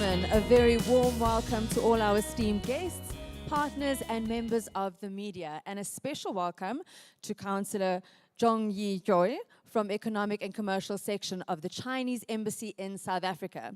gentlemen, a very warm welcome to all our esteemed guests, partners and members of the media, and a special welcome to Councillor Zhong Yi-Joy from Economic and Commercial Section of the Chinese Embassy in South Africa.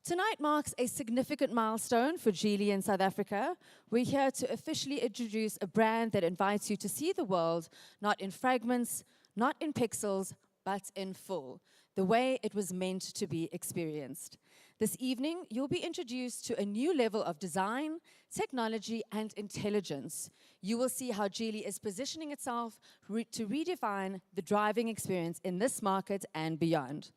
Tonight marks a significant milestone for Geely in South Africa. We're here to officially introduce a brand that invites you to see the world not in fragments, not in pixels, but in full, the way it was meant to be experienced. This evening, you'll be introduced to a new level of design, technology, and intelligence. You will see how Geely is positioning itself to redefine the driving experience in this market and beyond.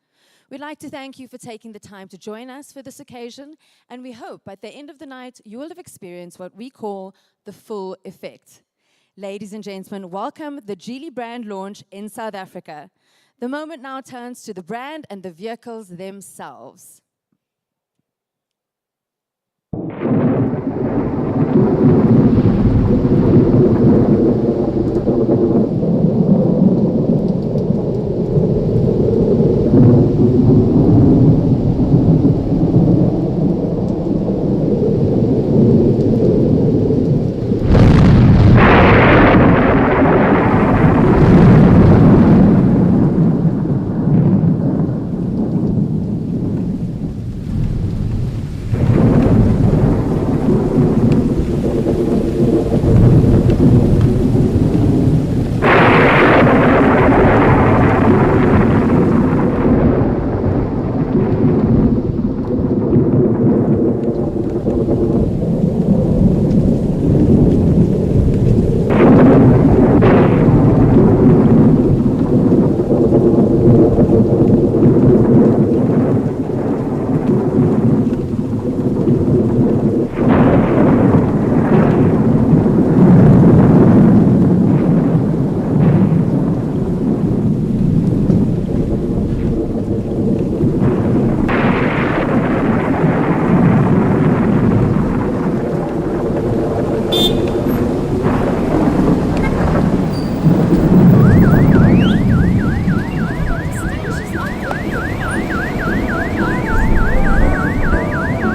We'd like to thank you for taking the time to join us for this occasion, and we hope at the end of the night, you will have experienced what we call the full effect. Ladies and gentlemen, welcome the Geely brand launch in South Africa. The moment now turns to the brand and the vehicles themselves.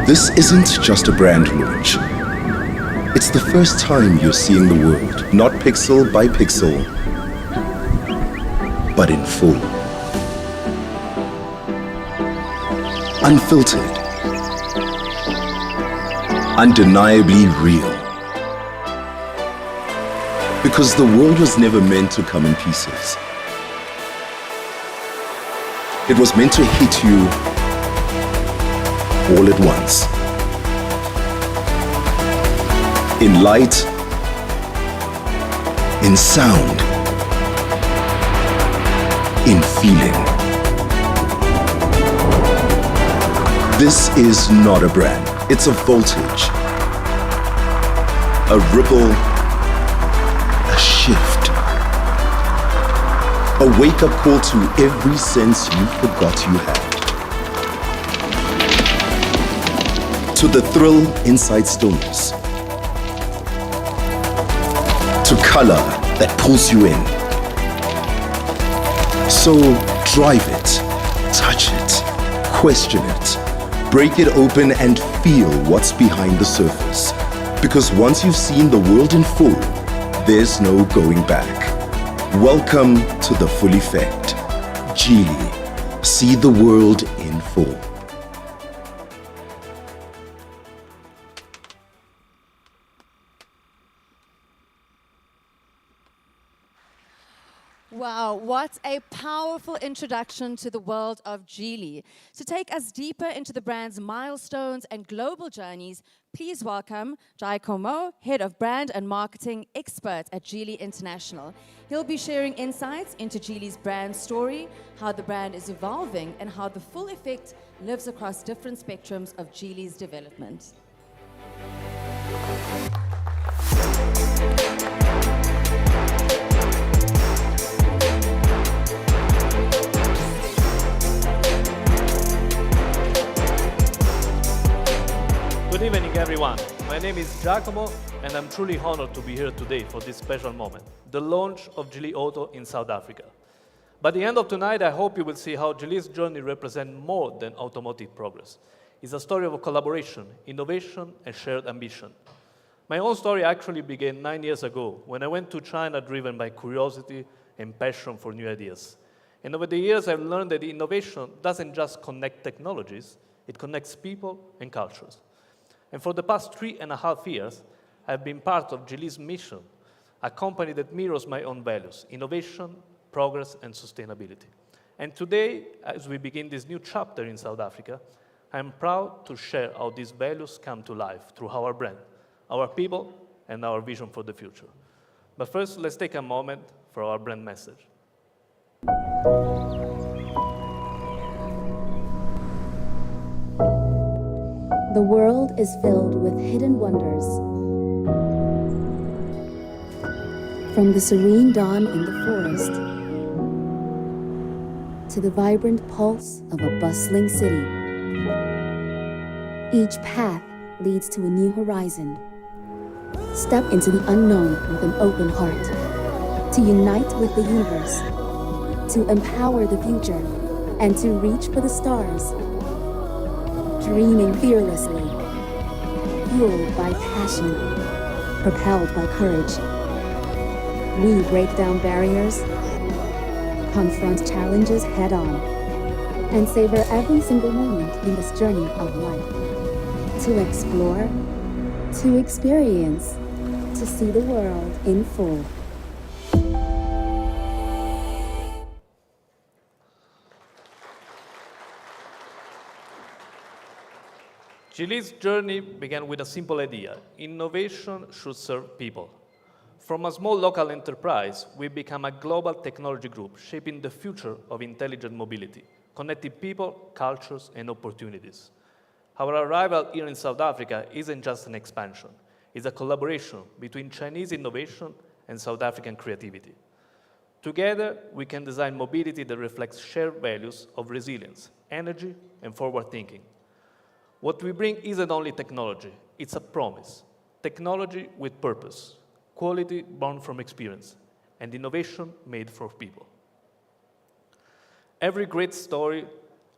This isn't just a brand launch. It's the first time you're seeing the world, not pixel by pixel, but in full. Unfiltered. Undeniably real. Because the world was never meant to come in pieces. It was meant to hit you all at once. In light, in sound, in feeling. This is not a brand, it's a voltage, a ripple, a shift, a wake-up call to every sense you forgot you had. To the thrill inside stillness. To color that pulls you in. So drive it, touch it, question it, break it open and feel what's behind the surface. Because once you've seen the world in full, there's no going back. Welcome to the full effect. Geely, see the world in full. Wow, what a powerful introduction to the world of Geely. To take us deeper into the brand's milestones and global journeys, please welcome Giacomo, Head of Brand and Marketing Expert at Geely International. He'll be sharing insights into Geely's brand story, how the brand is evolving, and how the full effect lives across different spectrums of Geely's development. Good evening, everyone. My name is Giacomo, and I'm truly honored to be here today for this special moment, the launch of Geely Auto in South Africa. By the end of tonight, I hope you will see how Geely's journey represents more than automotive progress. It's a story of collaboration, innovation, and shared ambition. My own story actually began 9 years ago when I went to China driven by curiosity and passion for new ideas. And over the years, I've learned that innovation doesn't just connect technologies, it connects people and cultures. And for the past 3.5 years, I've been part of Geely's mission, a company that mirrors my own values: innovation, progress, and sustainability. And today, as we begin this new chapter in South Africa, I'm proud to share how these values come to life through our brand, our people, and our vision for the future. But first, let's take a moment for our brand message. The world is filled with hidden wonders. From the serene dawn in the forest to the vibrant pulse of a bustling city, each path leads to a new horizon. Step into the unknown with an open heart, to unite with the universe, to empower the future, and to reach for the stars. Dreaming fearlessly, fueled by passion, propelled by courage. We break down barriers, confront challenges head on, and savor every single moment in this journey of life. To explore, to experience, to see the world in full. Geely's journey began with a simple idea: innovation should serve people. From a small local enterprise, we become a global technology group shaping the future of intelligent mobility, connecting people, cultures, and opportunities. Our arrival here in South Africa isn't just an expansion, it's a collaboration between Chinese innovation and South African creativity. Together, we can design mobility that reflects shared values of resilience, energy, and forward thinking. What we bring isn't only technology, it's a promise. Technology with purpose, quality born from experience, and innovation made for people. Every great story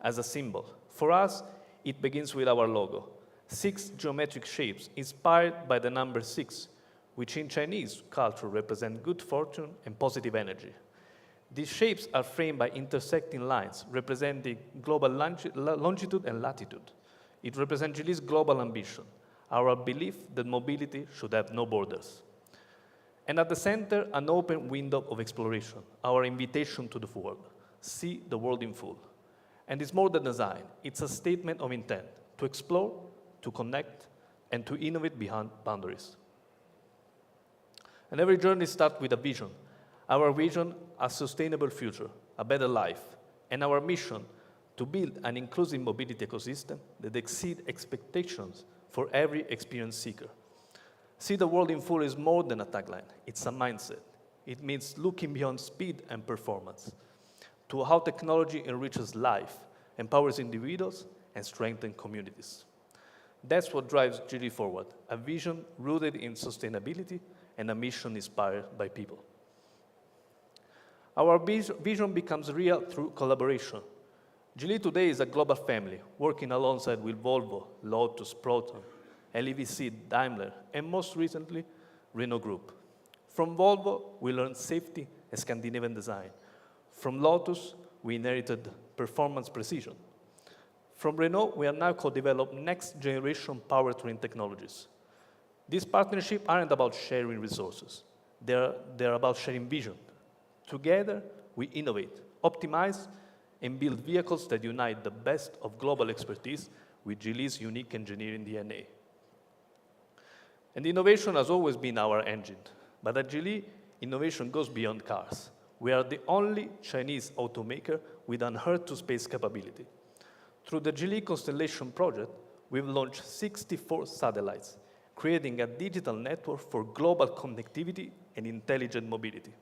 has a symbol. For us, it begins with our logo. 6 geometric shapes inspired by the number 6, which in Chinese culture represent good fortune and positive energy. These shapes are framed by intersecting lines representing global longitude and latitude. It represents Geely's global ambition, our belief that mobility should have no borders. And at the center, an open window of exploration, our invitation to the world. See the world in full. And it's more than design, it's a statement of intent to explore, to connect, and to innovate beyond boundaries. And every journey starts with a vision. Our vision, a sustainable future, a better life, and our mission, to build an inclusive mobility ecosystem that exceeds expectations for every experience seeker. See the world in full is more than a tagline, it's a mindset. It means looking beyond speed and performance to how technology enriches life, empowers individuals, and strengthens communities. That's what drives Geely forward, a vision rooted in sustainability and a mission inspired by people. Our vision becomes real through collaboration. Geely today is a global family, working alongside with Volvo, Lotus, Proton, LEVC, Daimler, and most recently, Renault Group. From Volvo, we learned safety and Scandinavian design. From Lotus, we inherited performance precision. From Renault, we are now co-develop next-generation powertrain technologies. These partnerships aren't about sharing resources. They're about sharing vision. Together, we innovate, optimize, and build vehicles that unite the best of global expertise with Geely's unique engineering DNA. And innovation has always been our engine. But at Geely, innovation goes beyond cars. We are the only Chinese automaker with an Earth-to-space capability. Through the Geely Constellation project, we've launched 64 satellites, creating a digital network for global connectivity and intelligent mobility.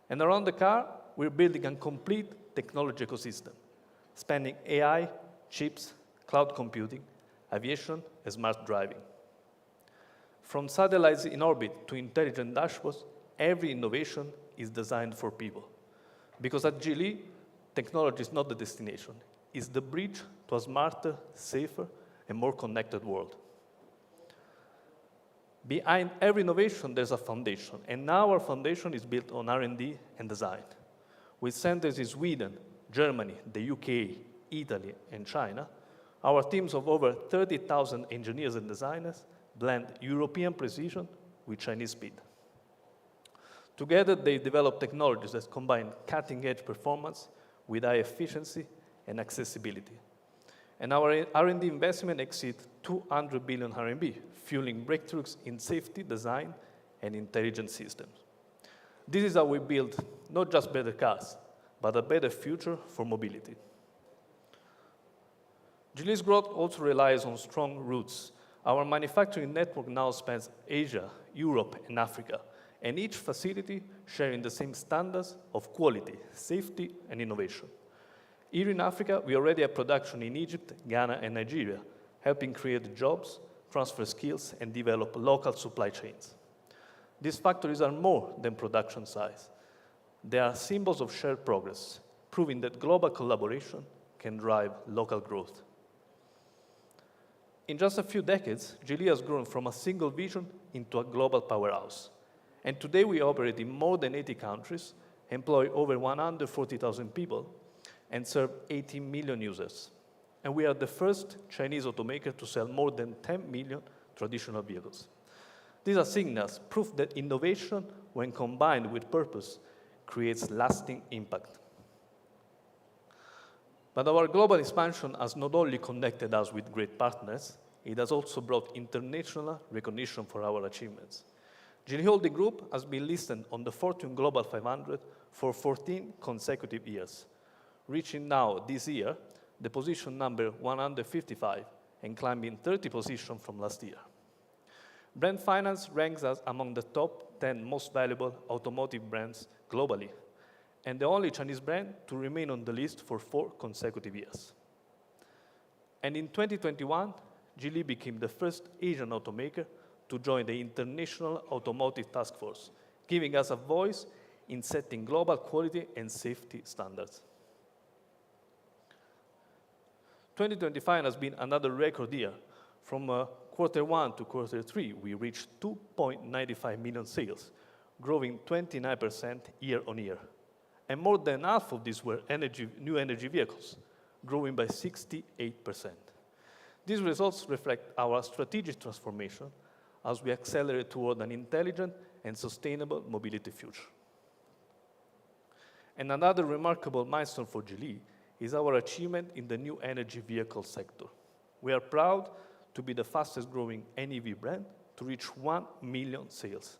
And around the car, we're building a complete technology ecosystem, spanning AI, chips, cloud computing, aviation, and smart driving. From satellites in orbit to intelligent dashboards, every innovation is designed for people. Because at Geely, technology is not the destination, is the bridge to a smarter, safer, and more connected world. Behind every innovation, there's a foundation, and now our foundation is built on R&D and design. With centers in Sweden, Germany, the UK, Italy, and China, our teams of over 30,000 engineers and designers blend European precision with Chinese speed. Together, they develop technologies that combine cutting-edge performance with high efficiency and accessibility. And our R&D investment exceeds 200 billion RMB, fueling breakthroughs in safety, design, and intelligent systems. This is how we build not just better cars, but a better future for mobility. Geely's growth also relies on strong roots. Our manufacturing network now spans Asia, Europe, and Africa, and each facility sharing the same standards of quality, safety, and innovation. Here in Africa, we already have production in Egypt, Ghana, and Nigeria, helping create jobs, transfer skills, and develop local supply chains. These factories are more than production size. They are symbols of shared progress, proving that global collaboration can drive local growth. In just a few decades, Geely has grown from a single vision into a global powerhouse. And today we operate in more than 80 countries, employ over 140,000 people, and serve 18 million users. And we are the first Chinese automaker to sell more than 10 million traditional vehicles. These are signals, proof that innovation, when combined with purpose, creates lasting impact. But our global expansion has not only connected us with great partners, it has also brought international recognition for our achievements. Geely Holding Group has been listed on the Fortune Global 500 for 14 consecutive years, reaching now, this year, the position number 155 and climbing 30 positions from last year. Brand Finance ranks us among the top 10 most valuable automotive brands globally, and the only Chinese brand to remain on the list for 4 consecutive years. And in 2021, Geely became the first Asian automaker to join the International Automotive Task Force, giving us a voice in setting global quality and safety standards. 2025 has been another record year. From Q1 to Q3, we reached 2.95 million sales, growing 29% year on year. And more than half of these were new energy vehicles, growing by 68%. These results reflect our strategic transformation as we accelerate toward an intelligent and sustainable mobility future. And another remarkable milestone for Geely is our achievement in the new energy vehicle sector. We are proud to be the fastest growing NEV brand to reach 1 million sales,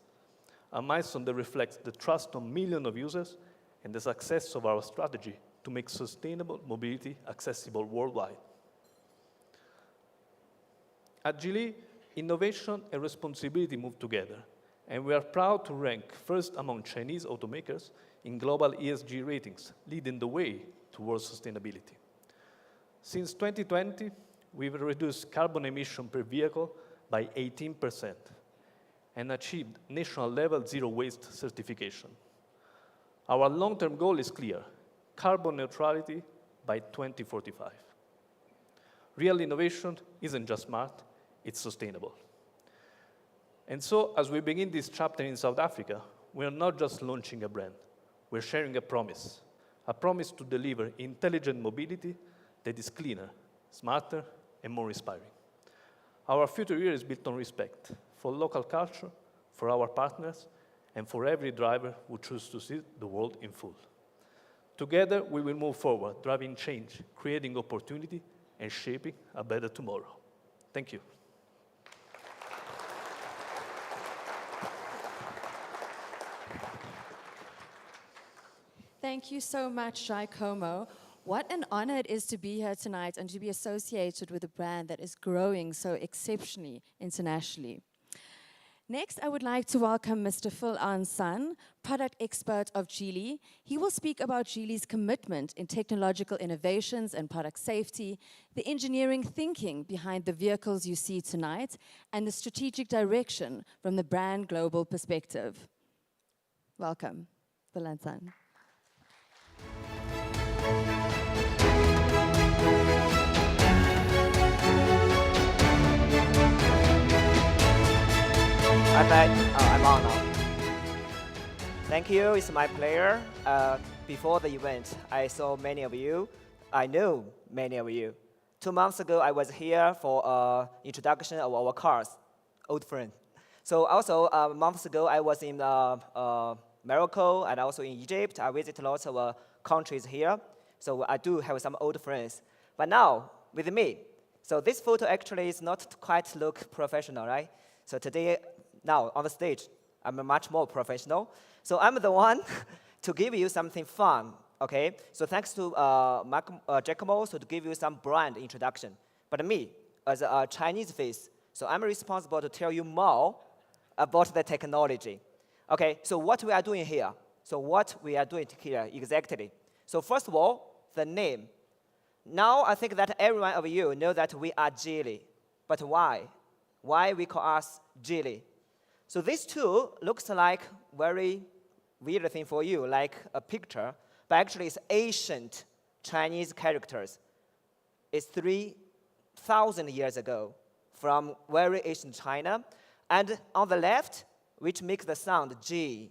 a milestone that reflects the trust of millions of users and the success of our strategy to make sustainable mobility accessible worldwide. At Geely, innovation and responsibility move together, and we are proud to rank first among Chinese automakers in global ESG ratings, leading the way towards sustainability. Since 2020, we've reduced carbon emission per vehicle by 18% and achieved national level zero waste certification. Our long-term goal is clear: carbon neutrality by 2045. Real innovation isn't just smart, it's sustainable. And so, as we begin this chapter in South Africa, we are not just launching a brand, we're sharing a promise to deliver intelligent mobility that is cleaner, smarter, and more inspiring. Our future here is built on respect for local culture, for our partners, and for every driver who chooses to see the world in full. Together, we will move forward, driving change, creating opportunity, and shaping a better tomorrow. Thank you. Thank you so much, Giacomo. What an honor it is to be here tonight and to be associated with a brand that is growing so exceptionally internationally. Next, I would like to welcome Mr. Phil Ansan, product expert of Geely. He will speak about Geely's commitment in technological innovations and product safety, the engineering thinking behind the vehicles you see tonight, and the strategic direction from the brand global perspective. Welcome, Phil Ansan. I'm on now. Thank you. It's my pleasure. Before the event, I saw many of you. I know many of you. 2 months ago, I was here for introduction of our cars, old friend. So also, months ago, I was in Morocco and also in Egypt. I visited lots of countries here. So I do have some old friends. But now, with me, so this photo actually is not quite look professional, right? So today, now on the stage, I'm much more professional. So I'm the one to give you something fun, okay? So thanks to Giacomo, so to give you some brand introduction. But me, as a Chinese face, so I'm responsible to tell you more about the technology. Okay, so what we are doing here. So what we are doing here exactly. So first of all, the name. Now I think that every one of you know that we are Geely. But why? Why we call us Geely? So this too looks like very weird thing for you, like a picture, but actually it's ancient Chinese characters. It's 3,000 years ago from very ancient China. And on the left, which makes the sound G,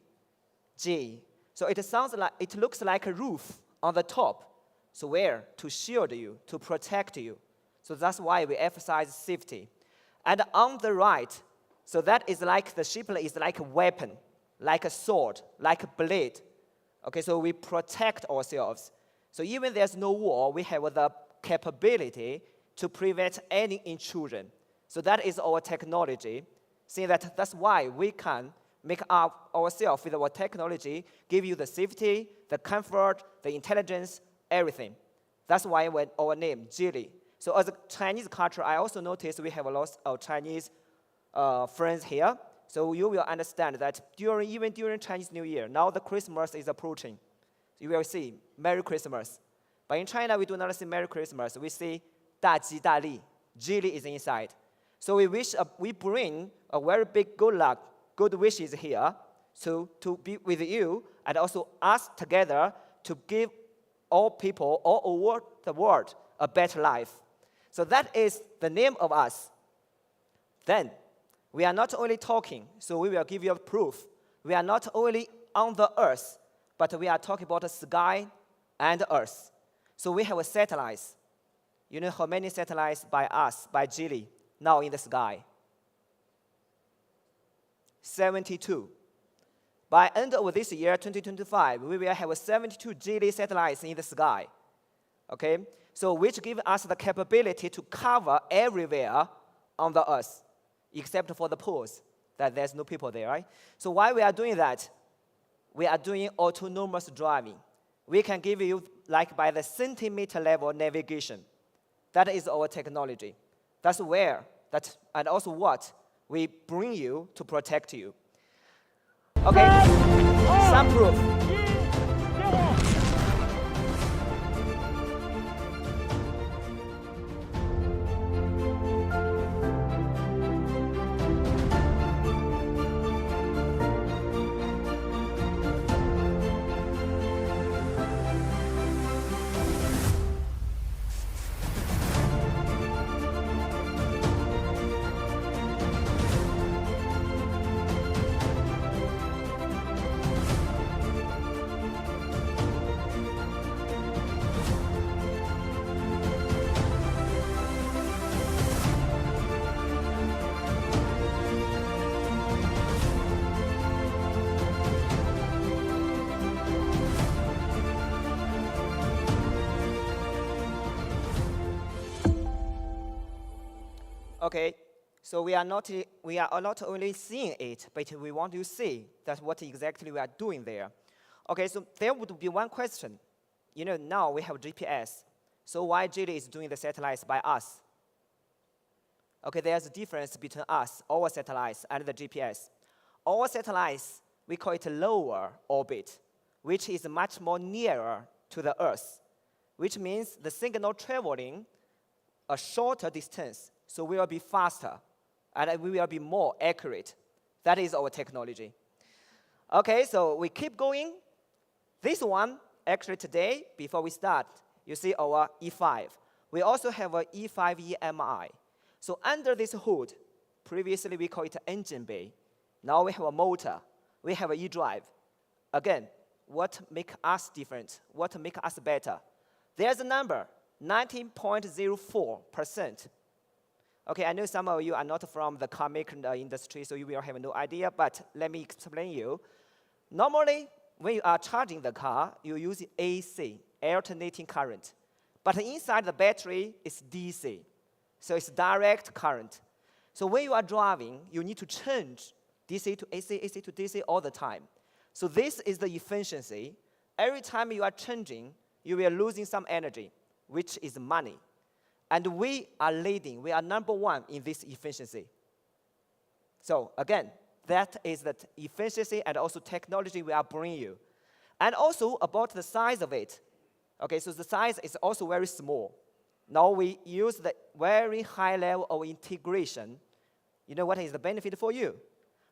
G. So it looks like a roof on the top. So where? To shield you, to protect you. So that's why we emphasize safety. And on the right, so that is like the shape is like a weapon, like a sword, like a blade. Okay, so we protect ourselves. So even there's no war, we have the capability to prevent any intrusion. So that is our technology. See that's why we can make up ourselves with our technology, give you the safety, the comfort, the intelligence, everything. That's why our name, Geely. So as a Chinese culture, I also noticed we have a lot of Chinese friends here. So you will understand that even during Chinese New Year, now the Christmas is approaching. You will see Merry Christmas. But in China, we do not say Merry Christmas. We say 大吉大利. Geely is inside. So we bring a very big good luck, good wishes here, so to be with you and also us together to give all people all over the world a better life. So that is the name of us. Then, we are not only talking, so we will give you a proof. We are not only on the earth, but we are talking about the sky and the earth. So we have satellites. You know how many satellites by us, by Geely, now in the sky? 72. By end of this year, 2025, we will have 72 Geely satellites in the sky. Okay? So which gives us the capability to cover everywhere on the earth, except for the poles, that there's no people there, right? So why we are doing that? We are doing autonomous driving. We can give you, like by the centimeter level navigation. That is our technology. That's where, and also what we bring you to protect you. Okay, some proof. Okay, so we are not only seeing it, but we want to see that what exactly we are doing there. Okay, so there would be one question. You know, now we have GPS. So why Geely is doing the satellites by us? Okay, there's a difference between us, our satellites, and the GPS. Our satellites, we call it lower orbit, which is much more nearer to the Earth, which means the signal traveling a shorter distance, so we will be faster, and we will be more accurate. That is our technology. Okay, so we keep going. This one, actually today, before we start, you see our E5. We also have a E5 EMI. So under this hood, previously we call it engine bay. Now we have a motor. We have an e-drive. Again, what makes us different? What makes us better? There's a number, 19.04%. Okay, I know some of you are not from the car maker industry, so you will have no idea, but let me explain you. Normally, when you are charging the car, you use AC, alternating current. But inside the battery is DC, so it's direct current. So when you are driving, you need to change DC to AC, AC to DC all the time. So this is the efficiency. Every time you are changing, you will losing some energy, which is money. And we are leading, we are number one in this efficiency. So again, that is the efficiency and also technology we are bringing you. And also about the size of it. Okay, so the size is also very small. Now we use the very high level of integration. You know what is the benefit for you?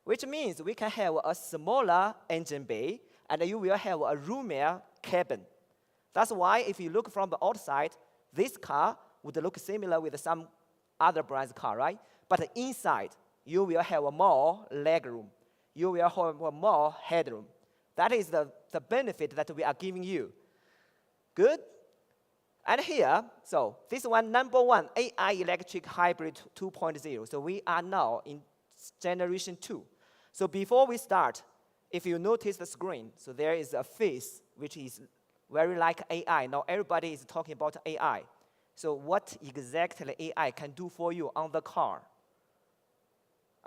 Which means we can have a smaller engine bay, and you will have a roomier cabin. That's why if you look from the outside, this car would look similar with some other brand's car, right? But inside, you will have a more legroom. You will have a more headroom. That is the benefit that we are giving you. Good? And here, so this one, number one, AI electric hybrid 2.0. So we are now in generation 2. So before we start, if you notice the screen, so there is a face which is very like AI. Now everybody is talking about AI. So what exactly AI can do for you on the car?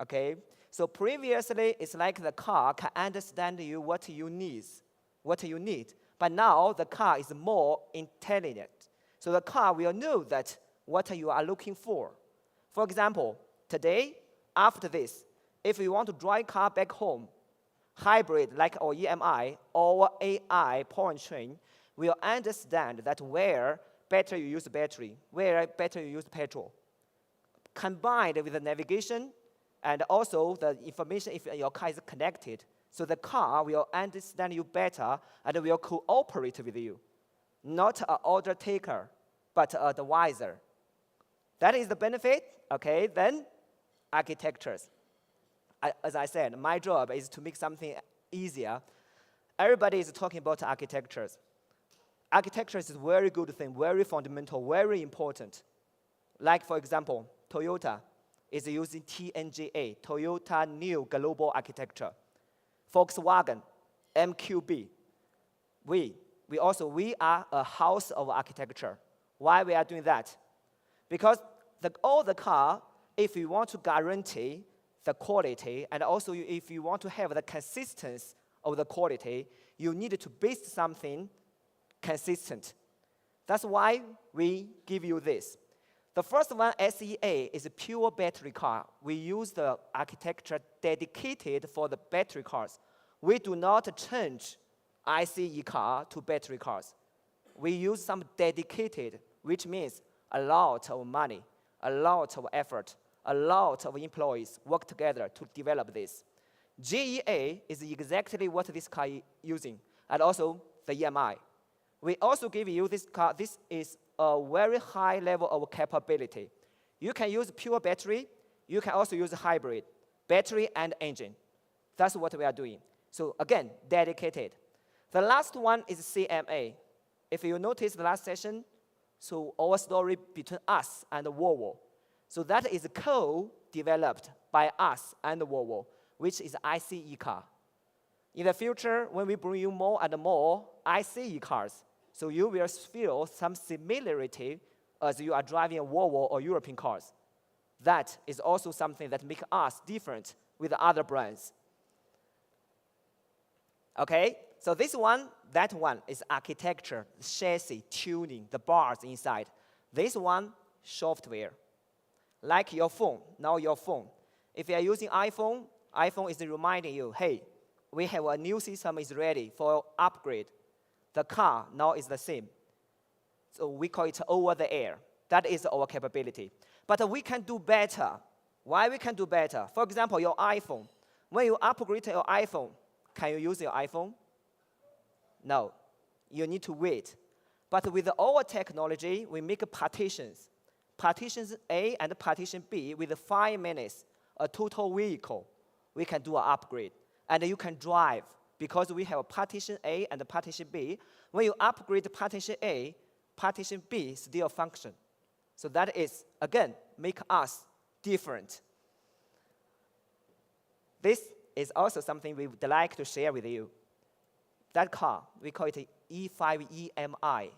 Okay, so previously it's like the car can understand you what you need. But now the car is more intelligent. So the car will know that what you are looking for. For example, today, after this, if you want to drive car back home, hybrid like our EMI or AI powertrain will understand that where better you use battery, where better you use petrol. Combined with the navigation and also the information if your car is connected, so the car will understand you better and will cooperate with you. Not an order taker, but an advisor. That is the benefit. Okay, then architectures. As I said, my job is to make something easier. Everybody is talking about architectures. Architecture is a very good thing, very fundamental, very important. Like, for example, Toyota is using TNGA, Toyota New Global Architecture. Volkswagen, MQB. We are a house of architecture. Why we are doing that? Because all the car, if you want to guarantee the quality, and also if you want to have the consistency of the quality, you need to base something consistent. That's why we give you this. The first one, SEA, is a pure battery car. We use the architecture dedicated for the battery cars. We do not change ICE car to battery cars. We use some dedicated, which means a lot of money, a lot of effort, a lot of employees work together to develop this. GEA is exactly what this car is using, and also the EMI. We also give you this car. This is a very high level of capability. You can use pure battery. You can also use hybrid, battery and engine. That's what we are doing. So again, dedicated. The last one is CMA. If you notice the last session, so our story between us and Volvo. So that is co-developed by us and Volvo, which is ICE car. In the future, when we bring you more and more ICE cars, so you will feel some similarity as you are driving a Volvo or European cars. That is also something that makes us different with other brands. Okay, so this one, that one is architecture, chassis, tuning, the bars inside. This one, software. Like your phone, now your phone. If you are using iPhone, iPhone is reminding you, hey, we have a new system is ready for upgrade. The car now is the same. So we call it over the air. That is our capability. But we can do better. Why we can do better? For example, your iPhone. When you upgrade your iPhone, can you use your iPhone? No. You need to wait. But with our technology, we make partitions. Partitions A and partition B with 5 minutes, a total vehicle. we can do an upgrade. And you can drive, because we have a partition A and a partition B. When you upgrade partition A, partition B still function. So that is, again, make us different. This is also something we would like to share with you. That car, we call it E5 EMI.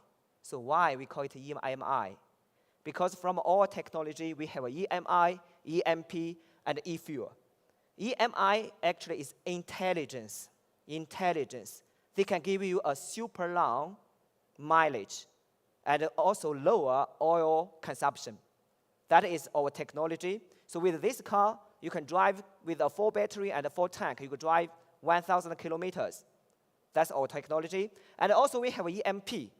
So why we call it EMI? Because from our technology, we have a EMI, EMP, and e-fuel. EMI actually is intelligence. Intelligence. They can give you a super long mileage and also lower oil consumption. That is our technology. So with this car, you can drive with a full battery and a full tank. You could drive 1,000 kilometers. That's our technology. And also we have EMP.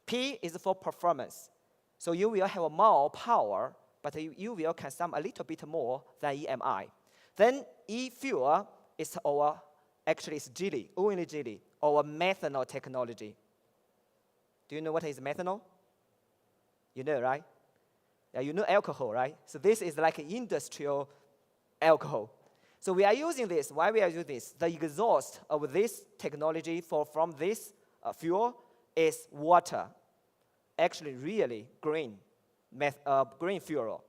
P is for performance. So you will have more power, but you will consume a little bit more than EMI. Then e-fuel is our, actually it's Geely, only Geely, our methanol technology. Do you know what is methanol? You know, right? Yeah, you know alcohol, right? So this is like industrial alcohol. So we are using this. Why we are using this? The exhaust of this technology from this fuel is water. Actually, really green fuel.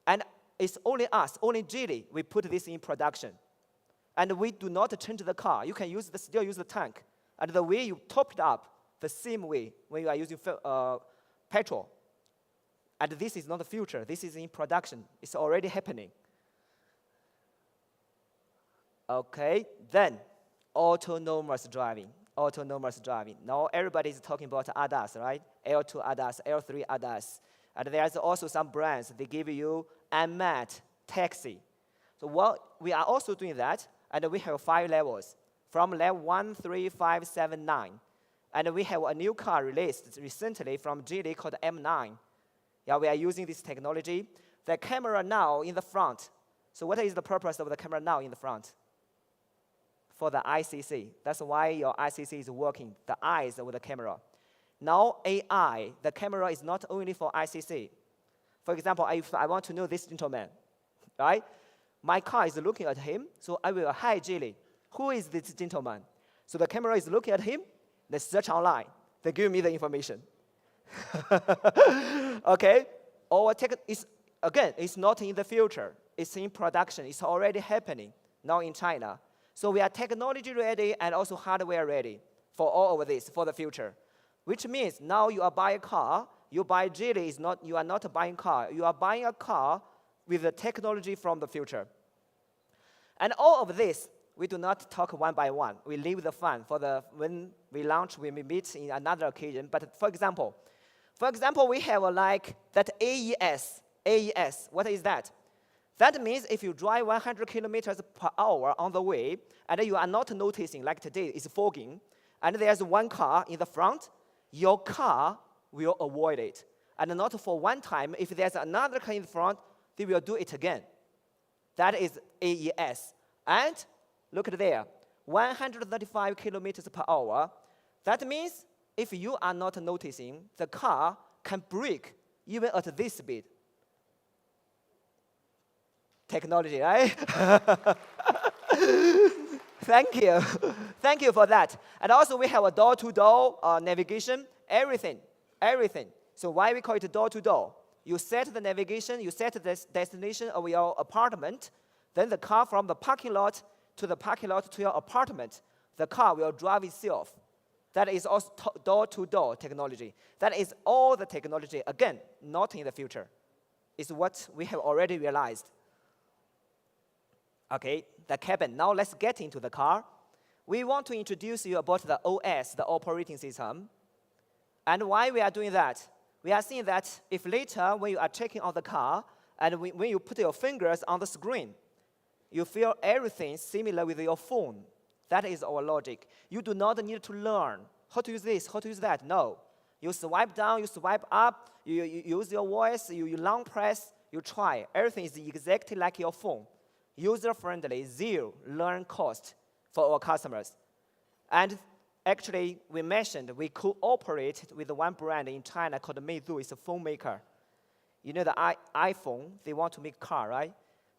And it's only us, only Geely, we put this in production. And we do not change the car. You can still use the tank. And the way you top it up, the same way when you are using petrol. And this is not the future. This is in production. It's already happening. Okay, then autonomous driving. Autonomous driving. Now everybody is talking about ADAS, right? L2 ADAS, L3 ADAS. And there's also some brands, they give you unmanned taxi. So what we are also doing that, and we have 5 levels, from level 1, 3, 5, 7, 9. And we have a new car released recently from Geely called M9. Yeah, we are using this technology. The camera now in the front. So what is the purpose of the camera now in the front? For the ICC. That's why your ICC is working, the eyes of the camera. Now AI, the camera is not only for ICC. For example, if I want to know this gentleman, right? My car is looking at him, so I will, hi Geely, who is this gentleman? So the camera is looking at him, they search online, they give me the information. Okay, our tech is, again, it's not in the future, it's in production, it's already happening now in China. So we are technology ready and also hardware ready for all of this, for the future. Which means now you are buying a car, you buy Geely, you are not buying a car, you are buying a car with the technology from the future. And all of this, we do not talk one by one. We leave the fun for when we launch, when we meet in another occasion. But for example, we have like that AES. AES, what is that? That means if you drive 100 kilometers per hour on the way, and you are not noticing, like today, it's fogging, and there's one car in the front, your car will avoid it. And not for one time, if there's another car in front, they will do it again. That is AES. And look at there, 135 kilometers per hour. That means if you are not noticing, the car can brake even at this speed. Technology, right? Thank you. Thank you for that. And also we have a door-to-door navigation, everything. So why we call it door-to-door? You set the navigation, you set the destination of your apartment, then the car from the parking lot to your apartment, the car will drive itself. That is also door-to-door technology. That is all the technology, again, not in the future. It's what we have already realized. Okay, the cabin. Now let's get into the car. We want to introduce you about the OS, the operating system. And why we are doing that? We are seeing that if later when you are checking out the car, and when you put your fingers on the screen, you feel everything similar with your phone. That is our logic. You do not need to learn how to use this, how to use that. No. You swipe down, you swipe up, you use your voice, you long press, you try. Everything is exactly like your phone. User-friendly, zero learn cost for our customers. And actually, we mentioned we cooperated with one brand in China called Meizu. It's a phone maker. You know the iPhone, they want to make car, right?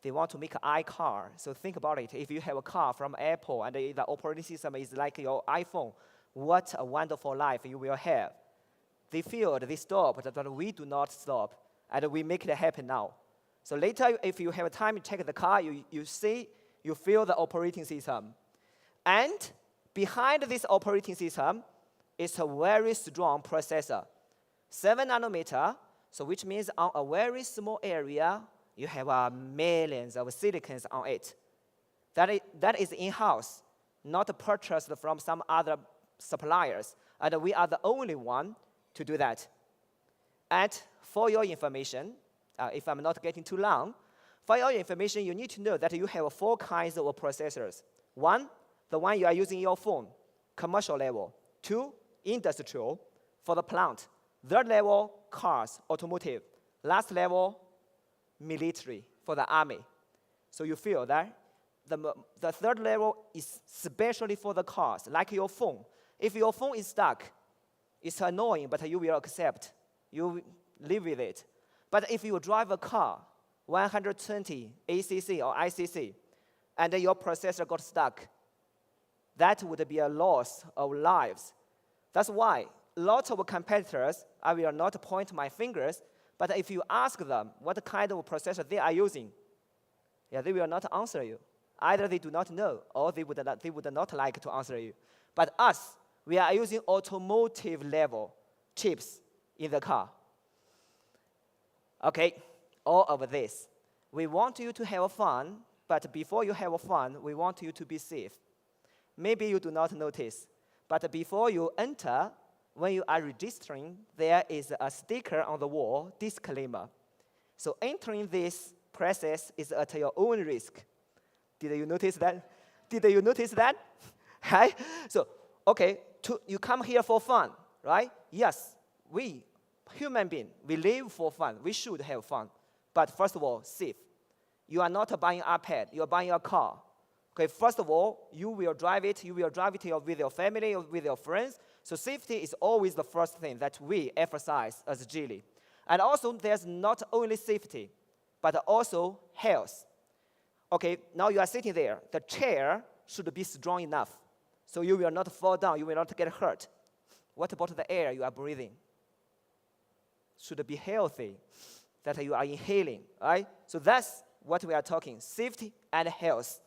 they want to make an iCar. So think about it. If you have a car from Apple and the operating system is like your iPhone, what a wonderful life you will have. They failed, they stopped, but we do not stop, and we make it happen now. So later, if you have time to check the car, you see, you feel the operating system. And behind this operating system is a very strong processor. 7 nanometer, so which means on a very small area, you have millions of silicons on it. That is in-house, not purchased from some other suppliers. And we are the only one to do that. And for your information, if I'm not getting too long, for your information, you need to know that you have 4 kinds of processors. 1, the one you are using in your phone, commercial level. 2, industrial, for the plant. 3rd level, cars, automotive. Last level, military, for the army. So you feel that the 3rd level is especially for the cars, like your phone. If your phone is stuck, it's annoying, but you will accept. You live with it. But if you drive a car, 120 ACC or ICC, and your processor got stuck, that would be a loss of lives. That's why lots of competitors, I will not point my fingers, but if you ask them what kind of processor they are using, they will not answer you. Either they do not know, or they would not like to answer you. But us, we are using automotive level chips in the car. Okay, all of this. We want you to have fun, but before you have fun, we want you to be safe. Maybe you do not notice, but before you enter, when you are registering, there is a sticker on the wall, disclaimer. So entering this process is at your own risk. Did you notice that? Did you notice that? Right? So, okay, you come here for fun, right? Yes, we, human beings, we live for fun. We should have fun. But first of all, safe. You are not buying an iPad. You are buying a car. Okay, first of all, you will drive it. You will drive it with your family or with your friends. So safety is always the first thing that we emphasize as Geely. And also, there's not only safety, but also health. Okay, now you are sitting there. The chair should be strong enough, so you will not fall down. You will not get hurt. What about the air you are breathing? Should be healthy, that you are inhaling, right? So that's what we are talking, safety and health.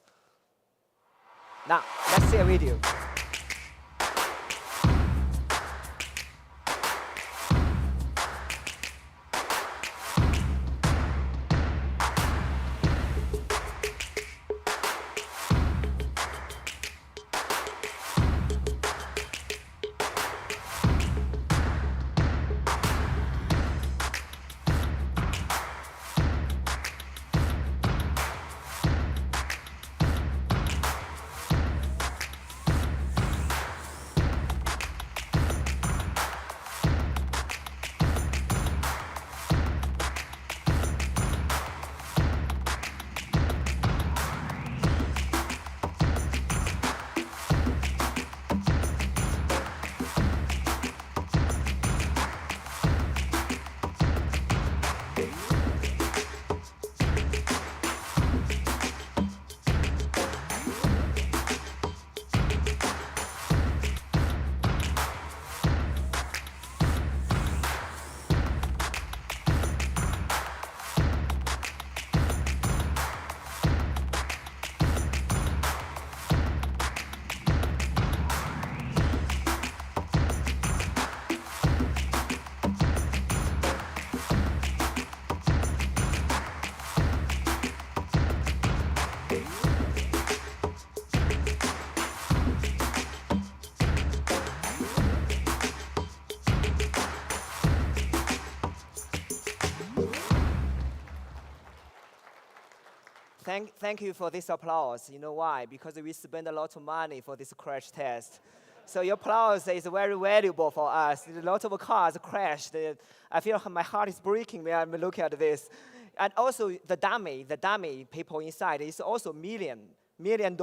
Now, let's see a video. Thank you for this applause. You know why? Because we spend a lot of money for this crash test. So your applause is very valuable for us. A lot of cars crashed. I feel my heart is breaking when I'm looking at this. And also the dummy people inside is also $1 million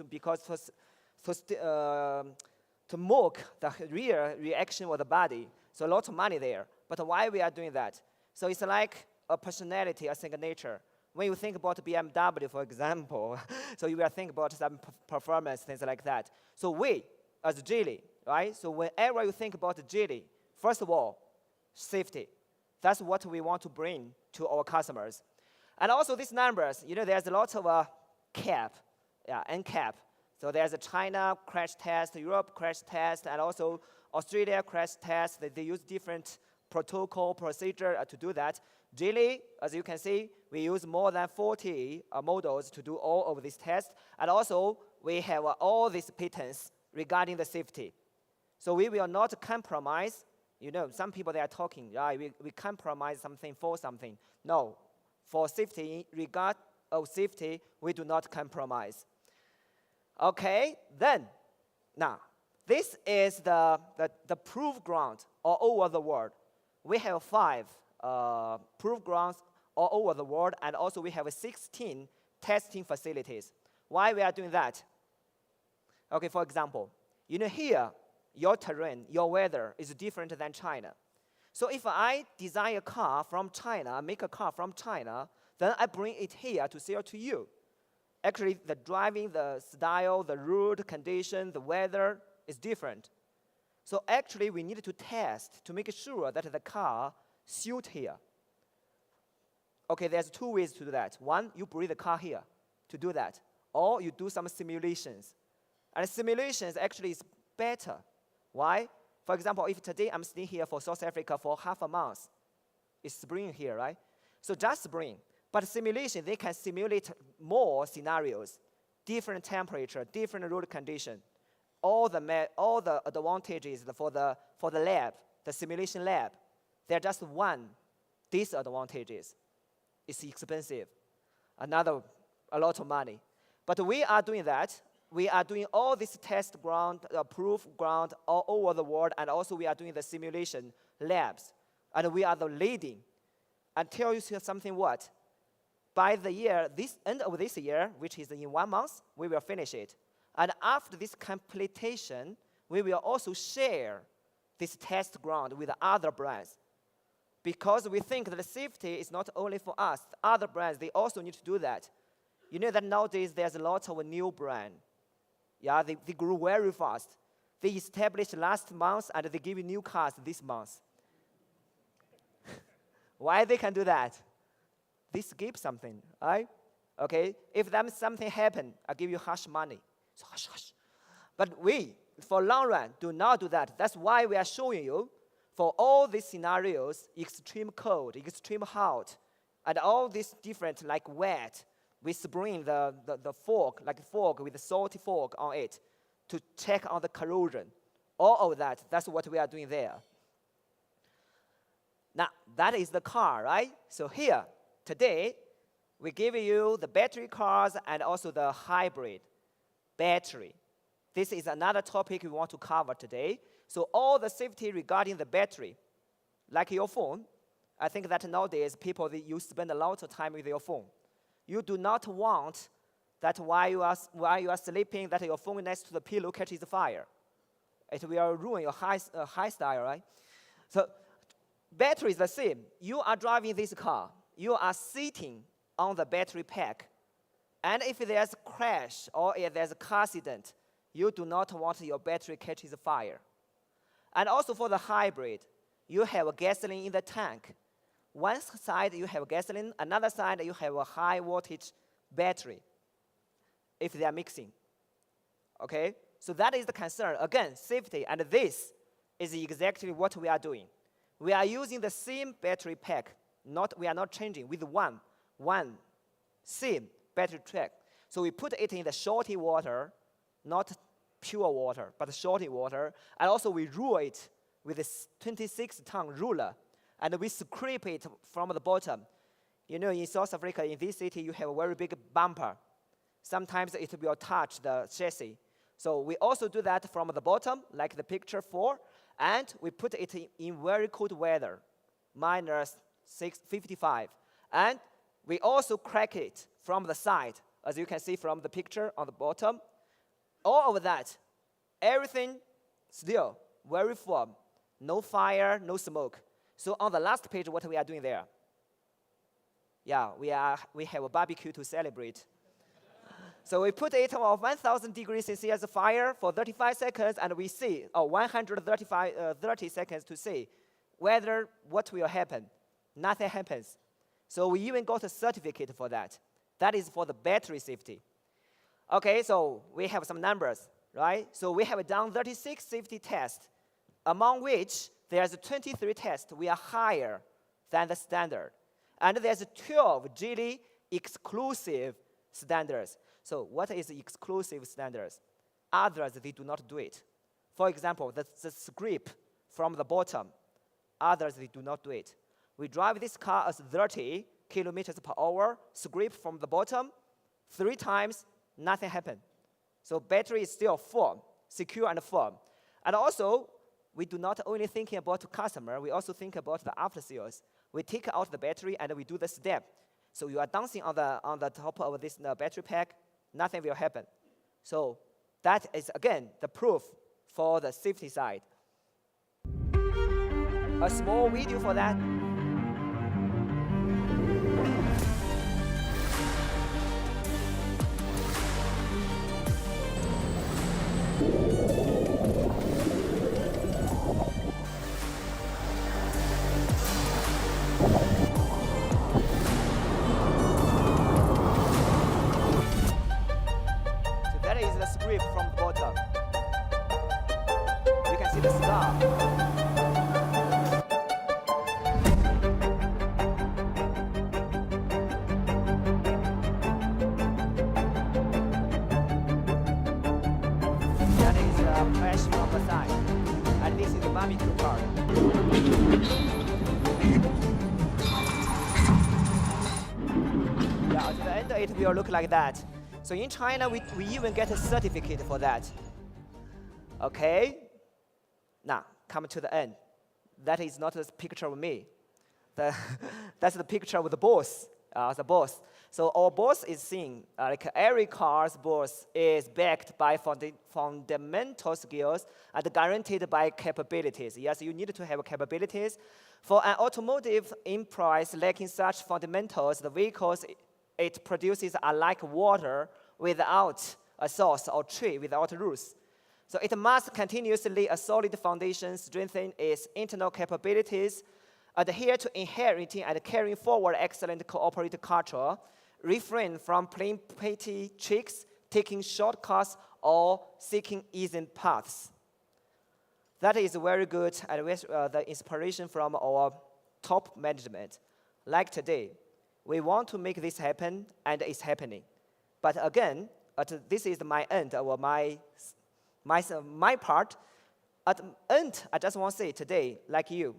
because to mock the real reaction of the body. So a lot of money there. But why we are doing that? So it's like a personality, a signature. when you think about BMW, for example, so you will think about some performance, things like that. So we, as Geely, right? So whenever you think about Geely, first of all, safety. That's what we want to bring to our customers. And also these numbers, there's a lot of NCAP. So there's a China crash test, Europe crash test, and also Australia crash test. They use different protocol procedure to do that. Geely, as you can see, we use more than 40 models to do all of these tests. And also, we have all these patents regarding the safety. So we will not compromise. Some people, they are talking, we compromise something for something. No, for safety, regard of safety, we do not compromise. Okay, then, now, this is the proof ground all over the world. We have 5 proof grounds all over the world, and also we have 16 testing facilities. Why we are doing that? Okay, for example, here, your terrain, your weather is different than China. So if I design a car from China, make a car from China, then I bring it here to sell to you. Actually, the driving, the style, the road condition, the weather is different. So actually, we need to test to make sure that the car suits here. Okay, there's 2 ways to do that. One, you bring the car here to do that, or you do some simulations. And simulations actually is better. Why? For example, if today I'm staying here for South Africa for half a month, it's spring here, right? So just spring. But simulation, they can simulate more scenarios, different temperature, different road condition. All the advantages for the lab, the simulation lab, they're just one disadvantages. It's expensive. A lot of money. But we are doing that. We are doing all this test ground, proof ground all over the world, and also we are doing the simulation labs. And we are the leading. And tell you something what? By the end of this year, which is in 1 month, we will finish it. And after this completion, we will also share this test ground with other brands. Because we think that the safety is not only for us. Other brands, they also need to do that. You know that nowadays there's a lot of new brands. Yeah, they grew very fast. They established last month and they give you new cars this month. Why they can do that? They skip something, right? Okay, if something happen, I give you hush money. So hush, hush. But we, for long run, do not do that. That's why we are showing you, for all these scenarios, extreme cold, extreme hot, and all these different, like wet, we spring the fork, like fork with a salty fork on it, to check on the corrosion. All of that, that's what we are doing there. Now, that is the car, right? So here, today, we give you the battery cars and also the hybrid battery. This is another topic we want to cover today. So all the safety regarding the battery, like your phone, I think that nowadays people, you spend a lot of time with your phone. You do not want that while you are sleeping, that your phone next to the pillow catches fire. It will ruin your high style, right? So battery is the same. You are driving this car. You are sitting on the battery pack. And if there's a crash or if there's a car accident, you do not want your battery catches fire. And also for the hybrid, you have a gasoline in the tank. One side you have gasoline, another side you have a high voltage battery, if they are mixing. Okay? So that is the concern. Again, safety, and this is exactly what we are doing. We are using the same battery pack. We are not changing with one same battery pack. So we put it in the salty water, not pure water, but salty water. And also we rule it with a 26-ton ruler. And we scrape it from the bottom. You know, in South Africa, in this city, you have a very big bumper. Sometimes it will touch the chassis. So we also do that from the bottom, like the picture 4. And we put it in very cold weather, minus 55. And we also crack it from the side, as you can see from the picture on the bottom. All of that, everything still very firm. No fire, no smoke. So on the last page, what we are doing there? Yeah, we have a barbecue to celebrate. So we put it on 1,000 degrees Celsius fire for 35 seconds, and we see, 30 seconds to see whether what will happen. Nothing happens. So we even got a certificate for that. That is for the battery safety. Okay, so we have some numbers, right? So we have done 36 safety tests, among which there's 23 tests we are higher than the standard. And there's 12 Geely exclusive standards. So what is exclusive standards? Others, they do not do it. For example, the script from the bottom. Others, they do not do it. We drive this car as 30 kilometers per hour, script from the bottom, 3 times, nothing happened. So battery is still firm, secure and firm. And also, we do not only think about the customer, we also think about the after sales. We take out the battery and we do the step. So you are dancing on the top of this battery pack, nothing will happen. So that is, again, the proof for the safety side. A small video for that. So that is the script from the bottom. You can see the star. That is a crash from the side. And this is the barbecue part. Yeah, at the end it will look like that. So in China, we even get a certificate for that. Okay. Now, come to the end. That is not a picture of me. That's the picture of the boss. So our boss is seeing, like every car's boss is backed by fundamental skills and guaranteed by capabilities. Yes, you need to have capabilities. For an automotive enterprise lacking such fundamentals, the vehicles it produces are like water without a source or tree without roots. So it must continuously lay a solid foundation, strengthen its internal capabilities, adhere to inheriting and carrying forward excellent cooperative culture, refrain from playing petty tricks, taking shortcuts, or seeking easy paths. That is very good, and the inspiration from our top management. Like today, we want to make this happen, and it's happening. But again, this is my end, or my part. At the end, I just want to say today, like you,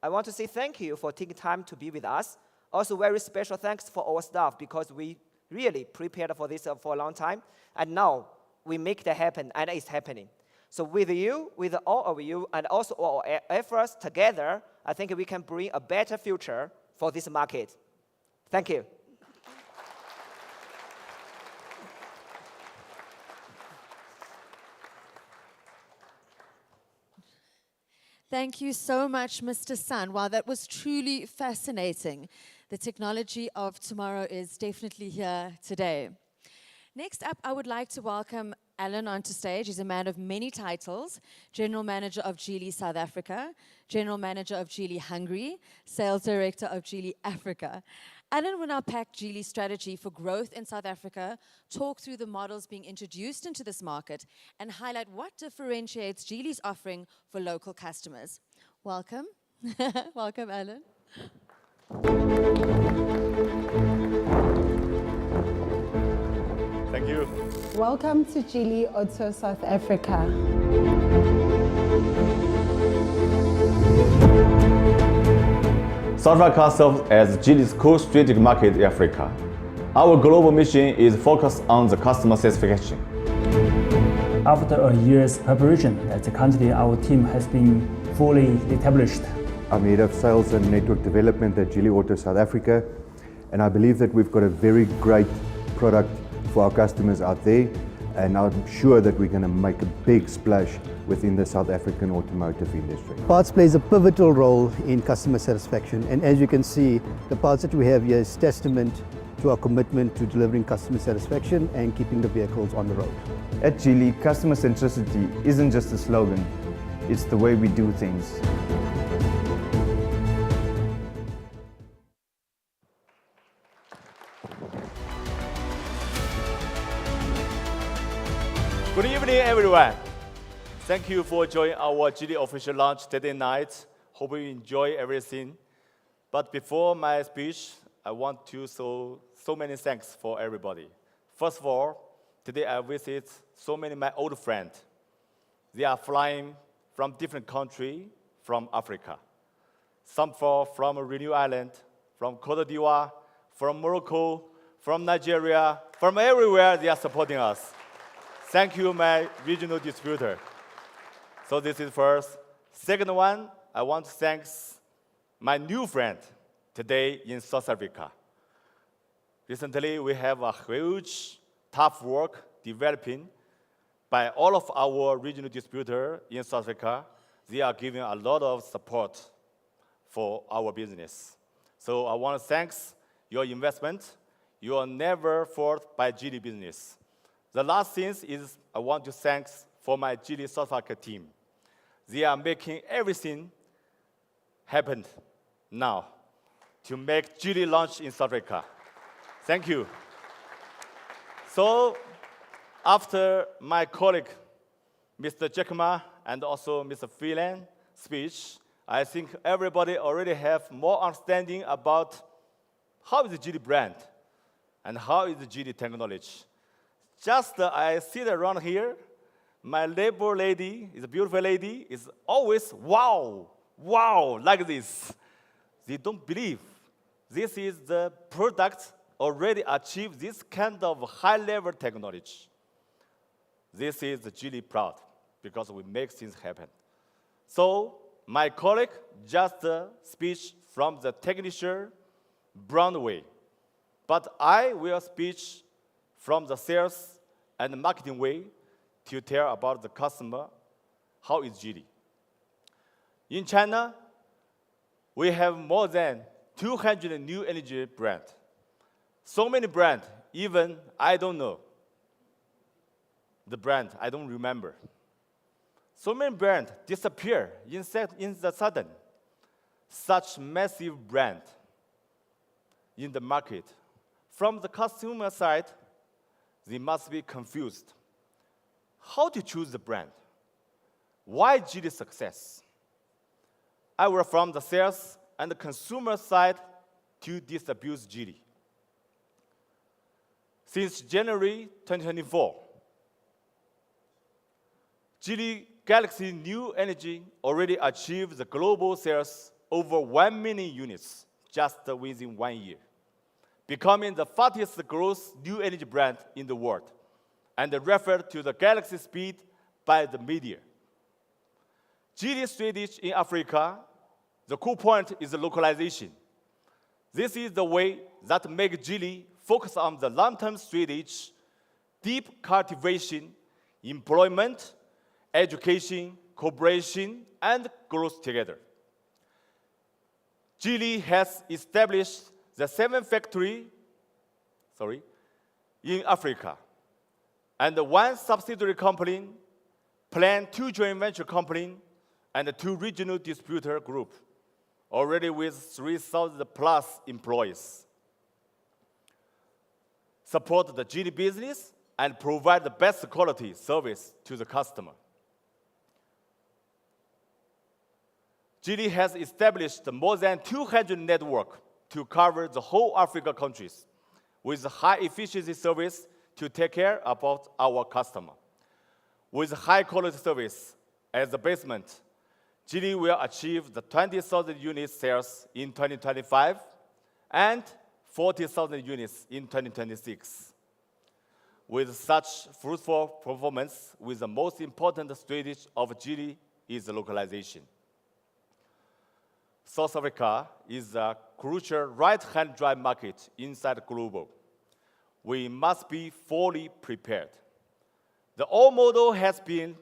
I want to say thank you for taking time to be with us. Also, very special thanks for our staff, because we really prepared for this for a long time. And now we make that happen, and it's happening. So with you, with all of you, and also our efforts together, I think we can bring a better future for this market. Thank you. Thank you so much, Mr. Sun. Wow, that was truly fascinating. The technology of tomorrow is definitely here today. Next up, I would like to welcome Alan onto stage. He's a man of many titles: General Manager of Geely South Africa, General Manager of Geely Hungary, Sales Director of Geely Africa. Alan will unpack Geely's strategy for growth in South Africa, talk through the models being introduced into this market, and highlight what differentiates Geely's offering for local customers. Welcome. Welcome, Alan. Thank you. Welcome to Geely Auto South Africa. South Africa serves as Geely's core strategic market in Africa. Our global mission is focused on the customer satisfaction. After a year's preparation, currently our team has been fully established. I'm head of sales and network development at Geely Auto South Africa, and I believe that we've got a very great product for our customers out there, and I'm sure that we're going to make a big splash within the South African automotive industry. Parts plays a pivotal role in customer satisfaction, and as you can see, the parts that we have here is testament to our commitment to delivering customer satisfaction and keeping the vehicles on the road. At Geely, customer centricity isn't just a slogan, it's the way we do things. Good evening, everyone. Thank you for joining our Geely official launch today night. Hope you enjoy everything. But before my speech, I want to so many thanks for everybody. First of all, today I visit so many of my old friends. They are flying from different countries from Africa. Some from Reunion Island, from Cote d'Ivoire, from Morocco, from Nigeria, from everywhere they are supporting us. Thank you, my regional distributor. So this is first. Second one, I want to thank my new friend today in South Africa. Recently, we have a huge, tough work developing by all of our regional distributors in South Africa. They are giving a lot of support for our business. So I want to thank your investment. You are never fault by Geely business. The last thing is I want to thank for my Geely South Africa team. They are making everything happen now to make Geely launch in South Africa. Thank you. So after my colleague, Mr. Jackma, and also Mr. Phelan speech, I think everybody already have more understanding about how is the Geely brand and how is the Geely technology. Just I sit around here, my labor lady is a beautiful lady, is always wow, wow, like this. They don't believe this is the product already achieved this kind of high-level technology. This is Geely proud because we make things happen. So my colleague just speech from the technician brown way, but I will speech from the sales and marketing way to tell about the customer how is Geely. In China, we have more than 200 new energy brands. So many brands, even I don't know. The brand, I don't remember. So many brands disappear in the sudden. Such massive brand in the market. From the consumer side, they must be confused. How to choose the brand? Why Geely success? I will from the sales and the consumer side to distribute Geely. Since January 2024, Geely Galaxy New Energy already achieved the global sales over 1 million units just within 1 year, becoming the fastest growth new energy brand in the world, and referred to the Galaxy speed by the media. Geely's strategy in Africa, the cool point is the localization. This is the way that makes Geely focus on the long-term strategy, deep cultivation, employment, education, cooperation, and growth together. Geely has established the 7 factories in Africa, and 1 subsidiary company, planned 2 joint venture companies, and 2 regional distributor group, already with 3,000 plus employees. Support the Geely business and provide the best quality service to the customer. Geely has established more than 200 networks to cover the whole Africa countries with high efficiency service to take care about our customer. With high quality service as the basement, Geely will achieve the 20,000 units sales in 2025 and 40,000 units in 2026. With such fruitful performance, with the most important strategy of Geely is localization. South Africa is a crucial right-hand drive market inside global. We must be fully prepared. The old model has been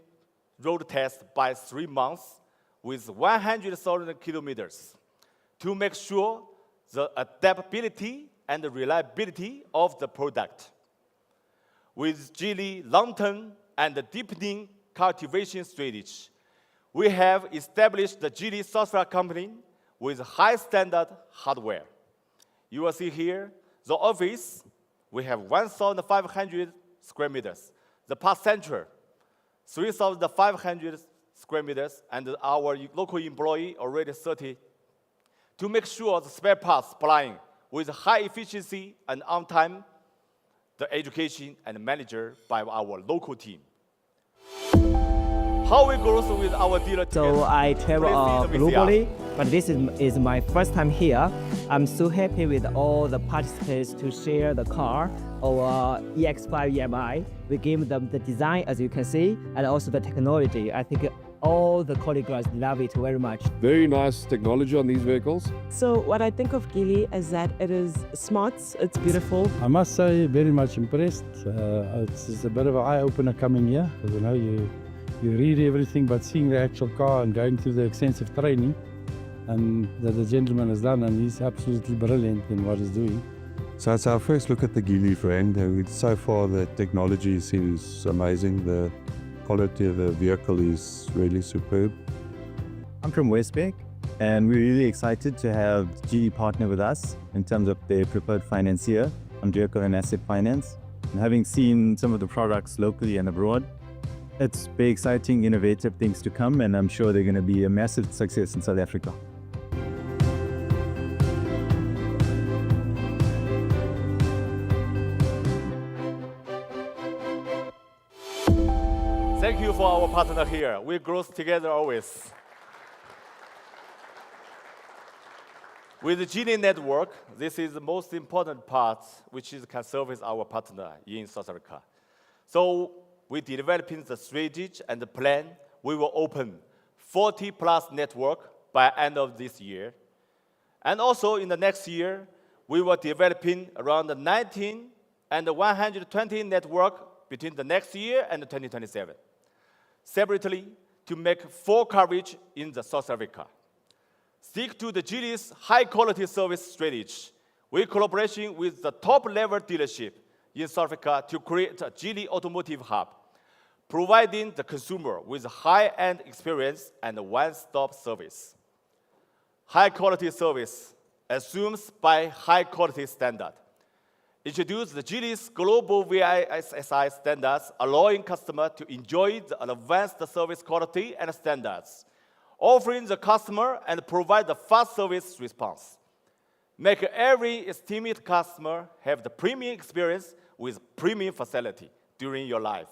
road tested by 3 months with 100,000 kilometers to make sure the adaptability and the reliability of the product. With Geely long-term and deepening cultivation strategy, we have established the Geely software company with high-standard hardware. You will see here the office. We have 1,500 square meters. The parts center, 3,500 square meters, and our local employee already 30 to make sure the spare parts supplying with high efficiency and on time, the education and manager by our local team. How we grow with our dealer together? So I travel globally, but this is my first time here. I'm so happy with all the participants to share the car, our EX5 EMI. We give them the design, as you can see, and also the technology. I think all the colleagues love it very much. Very nice technology on these vehicles. So what I think of Geely is that it is smart, it's beautiful. I must say, very much impressed. It's a bit of an eye-opener coming here. You know, you read everything, but seeing the actual car and going through the extensive training and that the gentleman has done, and he's absolutely brilliant in what he's doing. So it's our first look at the Geely brand. So far the technology seems amazing. The quality of the vehicle is really superb. I'm from Westbeck, and we're really excited to have Geely partner with us in terms of their preferred financier on vehicle and asset finance. And having seen some of the products locally and abroad, it's very exciting, innovative things to come, and I'm sure they're going to be a massive success in South Africa. Thank you for our partner here. We grow together always. With the Geely network, this is the most important part, which can service our partner in South Africa. So we developing the strategy and the plan. We will open 40+ network by end of this year. And also in the next year, we will developing around 19 and 120 network between the next year and 2027. Separately, to make full coverage in the South Africa. Stick to the Geely's high-quality service strategy. We collaboration with the top-level dealership in South Africa to create a Geely automotive hub, providing the consumer with high-end experience and one-stop service. High-quality service assumes by high-quality standard. Introduce the Geely's global VISSI standards, allowing customers to enjoy the advanced service quality and standards, offering the customer and provide the fast service response. Make every esteemed customer have the premium experience with premium facility during your life.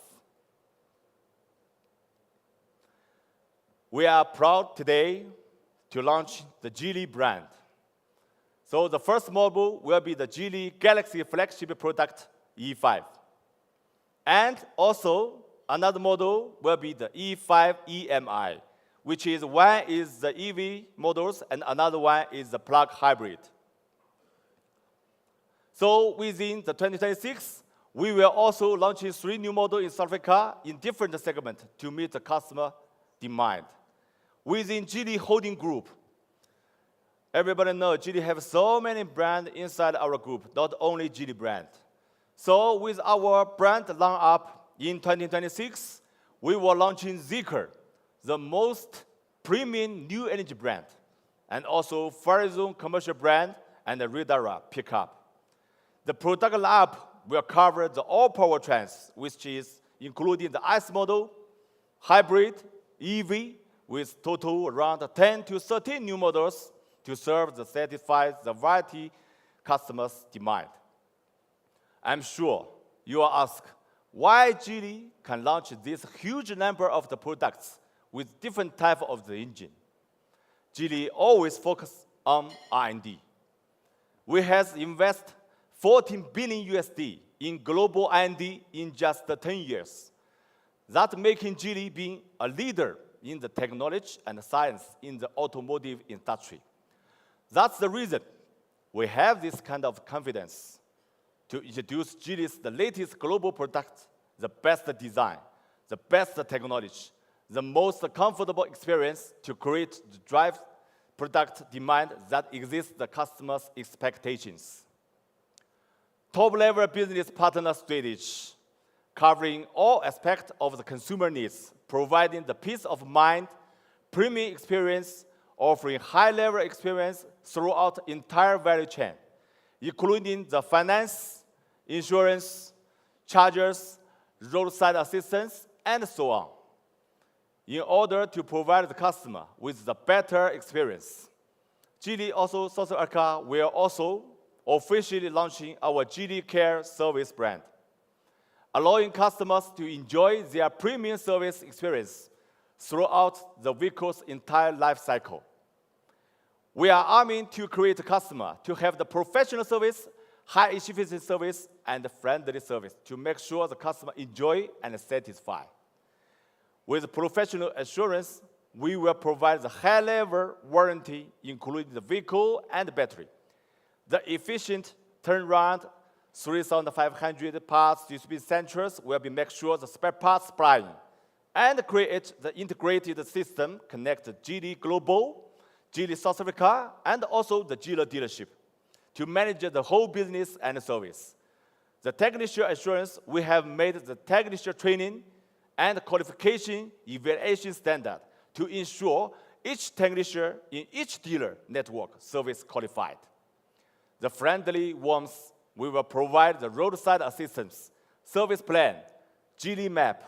We are proud today to launch the Geely brand. So the first model will be the Geely Galaxy flagship product E5. And also another model will be the E5 EMI, which is one is the EV models and another one is the plug hybrid. So within the 2026, we will also launch 3 new models in South Africa in different segments to meet the customer demand. Within Geely Holding Group, everybody knows Geely has so many brands inside our group, not only Geely brand. So with our brand lineup in 2026, we will launch Zeekr, the most premium new energy brand, and also Farizon commercial brand and the Ridara pickup. The product lineup will cover the all powertrains, which is including the ICE model, hybrid, EV, with total around 10 to 13 new models to serve the satisfy the variety customers' demand. I'm sure you will ask why Geely can launch this huge number of the products with different type of the engine. Geely always focus on R&D. We have invested $14 billion USD in global R&D in just 10 years. That making Geely being a leader in the technology and science in the automotive industry. That's the reason we have this kind of confidence to introduce Geely's the latest global product, the best design, the best technology, the most comfortable experience to create the drive product demand that exceeds the customer's expectations. Top-level business partner strategy, covering all aspects of the consumer needs, providing the peace of mind, premium experience, offering high-level experience throughout the entire value chain, including the finance, insurance, chargers, roadside assistance, and so on, in order to provide the customer with the better experience. Geely also South Africa will also officially launching our Geely Care service brand, allowing customers to enjoy their premium service experience throughout the vehicle's entire life cycle. We are aiming to create a customer to have the professional service, high efficiency service, and friendly service to make sure the customer enjoy and satisfy. With professional assurance, we will provide the high-level warranty, including the vehicle and battery. The efficient turnaround, 3,500 parts distribution centers will be make sure the spare parts supplying and create the integrated system connect Geely Global, Geely South Africa, and also the Geely dealership to manage the whole business and service. The technician assurance, we have made the technician training and qualification evaluation standard to ensure each technician in each dealer network service qualified. The friendly warmth, we will provide the roadside assistance, service plan, Geely map,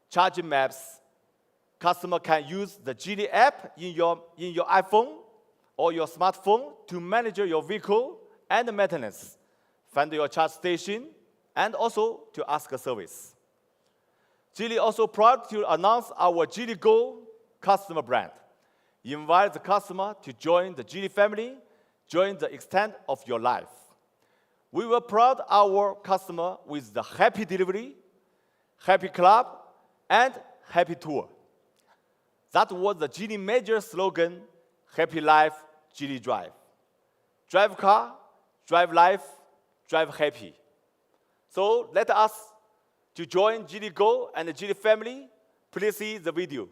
charging maps. Customer can use the Geely app in your iPhone or your smartphone to manage your vehicle and maintenance, find your charge station, and also to ask a service. Geely also proud to announce our Geely Go customer brand. Invite the customer to join the Geely family, join the extent of your life. We will proud our customer with the happy delivery, happy club, and happy tour. That was the Geely major slogan, happy life, Geely drive. Drive car, drive life, drive happy. So let us to join Geely Go and the Geely family. Please see the video.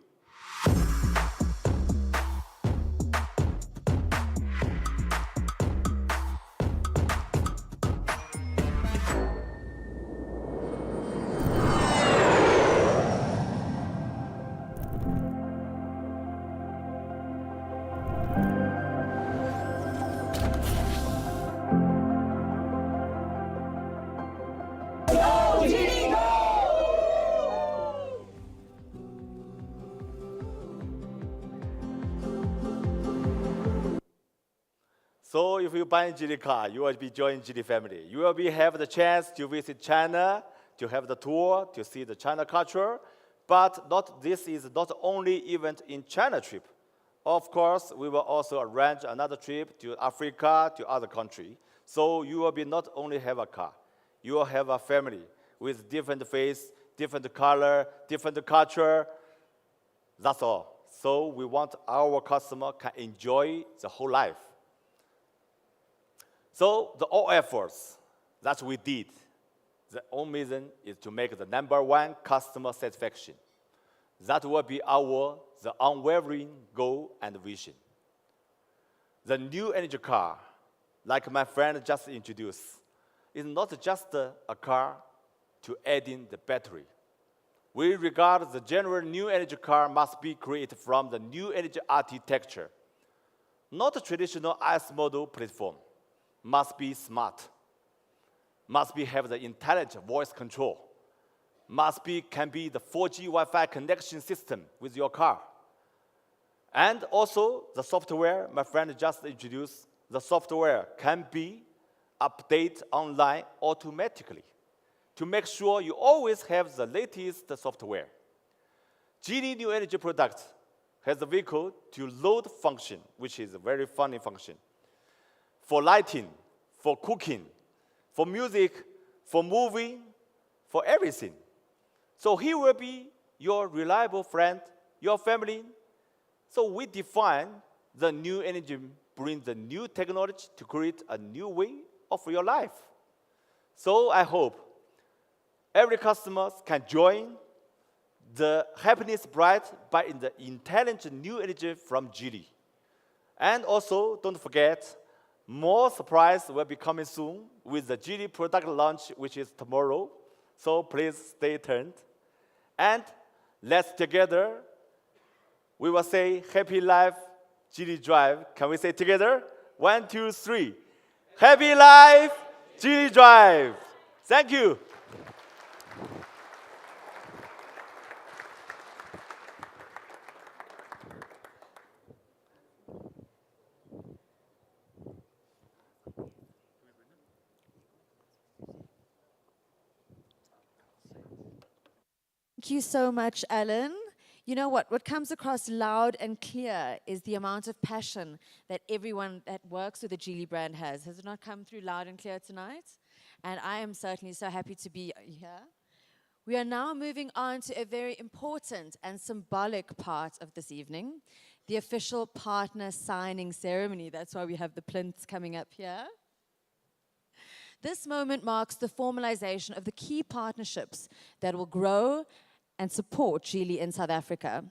So if you buy a Geely car, you will be joining Geely family. You will have the chance to visit China, to have the tour, to see the China culture. But this is not only event in China trip. Of course, we will also arrange another trip to Africa, to other country. So you will be not only have a car, you will have a family with different face, different color, different culture. That's all. So we want our customer can enjoy the whole life. So the all efforts that we did, the only reason is to make the #1 customer satisfaction. That will be the unwavering goal and vision. The new energy car, like my friend just introduced, is not just a car to add in the battery. We regard the general new energy car must be created from the new energy architecture, not a traditional ICE model platform. Must be smart, must have the intelligent voice control, can be the 4G Wi-Fi connection system with your car. And also the software, my friend just introduced, the software can be updated online automatically to make sure you always have the latest software. Geely New Energy product has a vehicle to load function, which is a very funny function. For lighting, for cooking, for music, for movie, for everything. So he will be your reliable friend, your family. So we define the new energy, bring the new technology to create a new way of your life. So I hope every customer can join the happiness bright by the intelligent new energy from Geely. And also, don't forget, more surprise will be coming soon with the Geely product launch, which is tomorrow. So please stay tuned. And let's together, we will say happy life, Geely Drive. Can we say together? 1, 2, 3. Happy life, Geely Drive. Thank you. Thank you so much, Alan. You know what comes across loud and clear is the amount of passion that everyone that works with the Geely brand has. Has it not come through loud and clear tonight? And I am certainly so happy to be here. We are now moving on to a very important and symbolic part of this evening, the official partner signing ceremony. That's why we have the plinths coming up here. This moment marks the formalization of the key partnerships that will grow and support Geely in South Africa.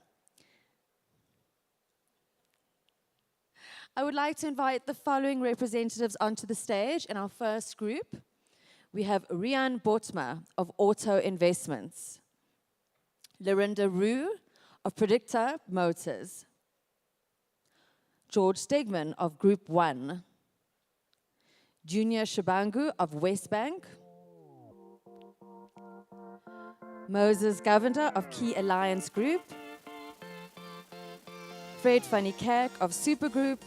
I would like to invite the following representatives onto the stage in our first group. We have Rian Botma of Auto Investments, Lorinda Rue of Predictor Motors, George Stegman of Group 1, Junior Shabangu of Westbank, Moses Govender of Key Alliance Group, Fred van die Kerk of Supergroup,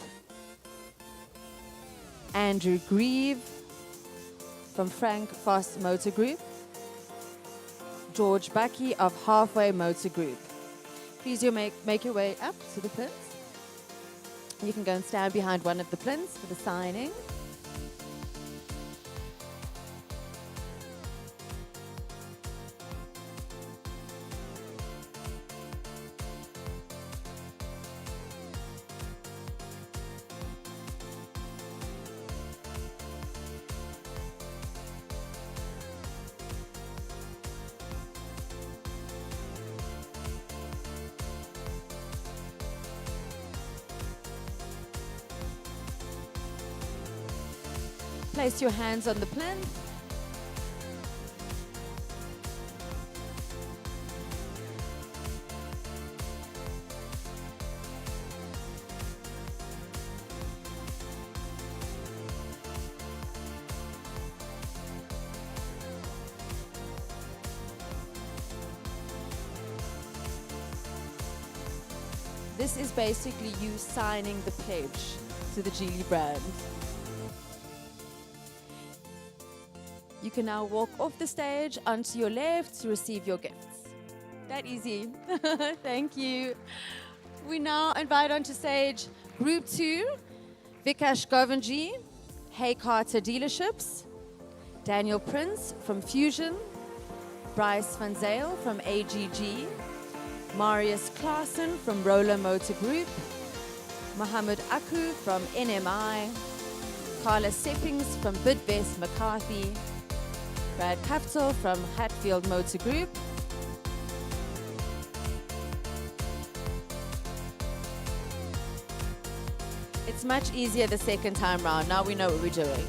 Andrew Grieve from Frank Foss Motor Group, George Bucky of Halfway Motor Group. Please make your way up to the plinths. You can go and stand behind one of the plinths for the signing. Place your hands on the plinth. This is basically you signing the pledge to the Geely brand. You can now walk off the stage onto your left to receive your gifts. That easy. Thank you. We now invite onto stage Group 2, Vikash Govinji, Hay Carter Dealerships, Daniel Prince from Fusion, Bryce Van Zale from AGG, Marius Klaassen from Roller Motor Group, Mohammed Aku from NMI, Carla Seppings from Bidvest McCarthy, Brad Kaptel from Hatfield Motor Group, it's much easier the second time round. Now we know what we're doing.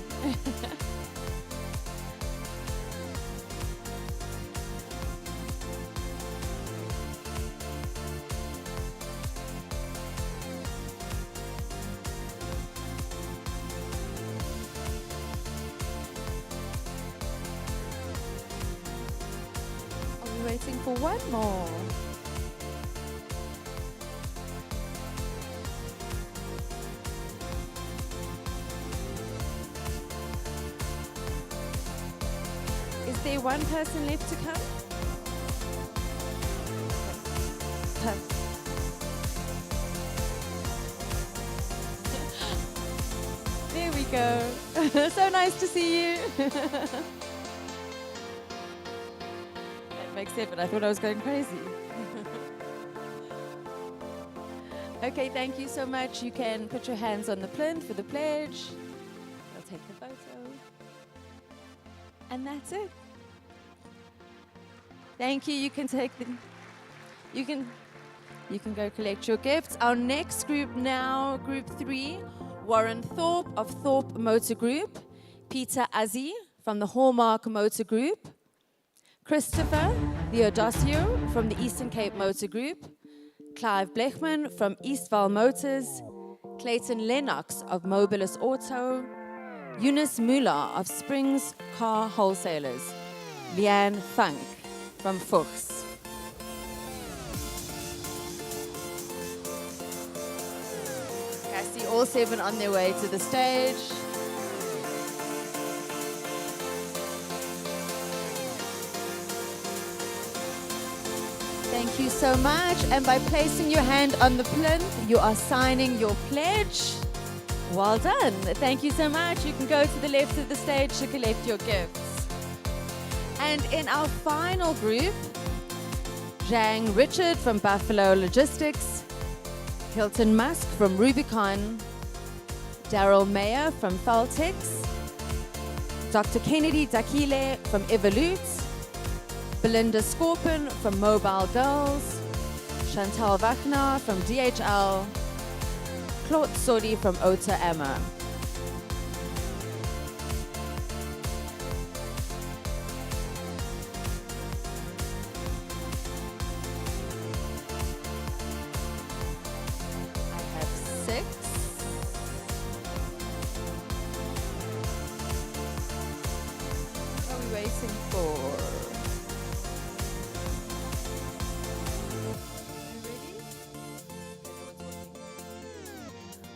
Waiting for one more. Is there one person left to come? There we go. So nice to see you. Makes it, but I thought I was going crazy. Okay, thank you so much. You can put your hands on the plinth for the pledge. I'll take the photo. And that's it. Thank you. You can take the... You can go collect your gifts. Our next group now, group 3, Warren Thorpe of Thorpe Motor Group, Peter Azzi from the Hallmark Motor Group, Christopher Theodosio from the Eastern Cape Motor Group, Clive Blechman from Eastval Motors, Clayton Lennox of Mobilis Auto, Eunice Muller of Springs Car Wholesalers, Leanne Funk from Fuchs. I see all 7 on their way to the stage. Thank you so much. And by placing your hand on the plinth, you are signing your pledge. Well done. Thank you so much. You can go to the left of the stage to collect your gifts. And in our final group, Zhang Richard from Buffalo Logistics, Hilton Musk from Rubicon, Daryl Mayer from Feltex, Dr. Kennedy Dakile from Evolute, Belinda Scorpin from Mobile Girls, Chantal Wagner from DHL, Claude Sodi from Ota Emma. I have 6. What are we waiting for?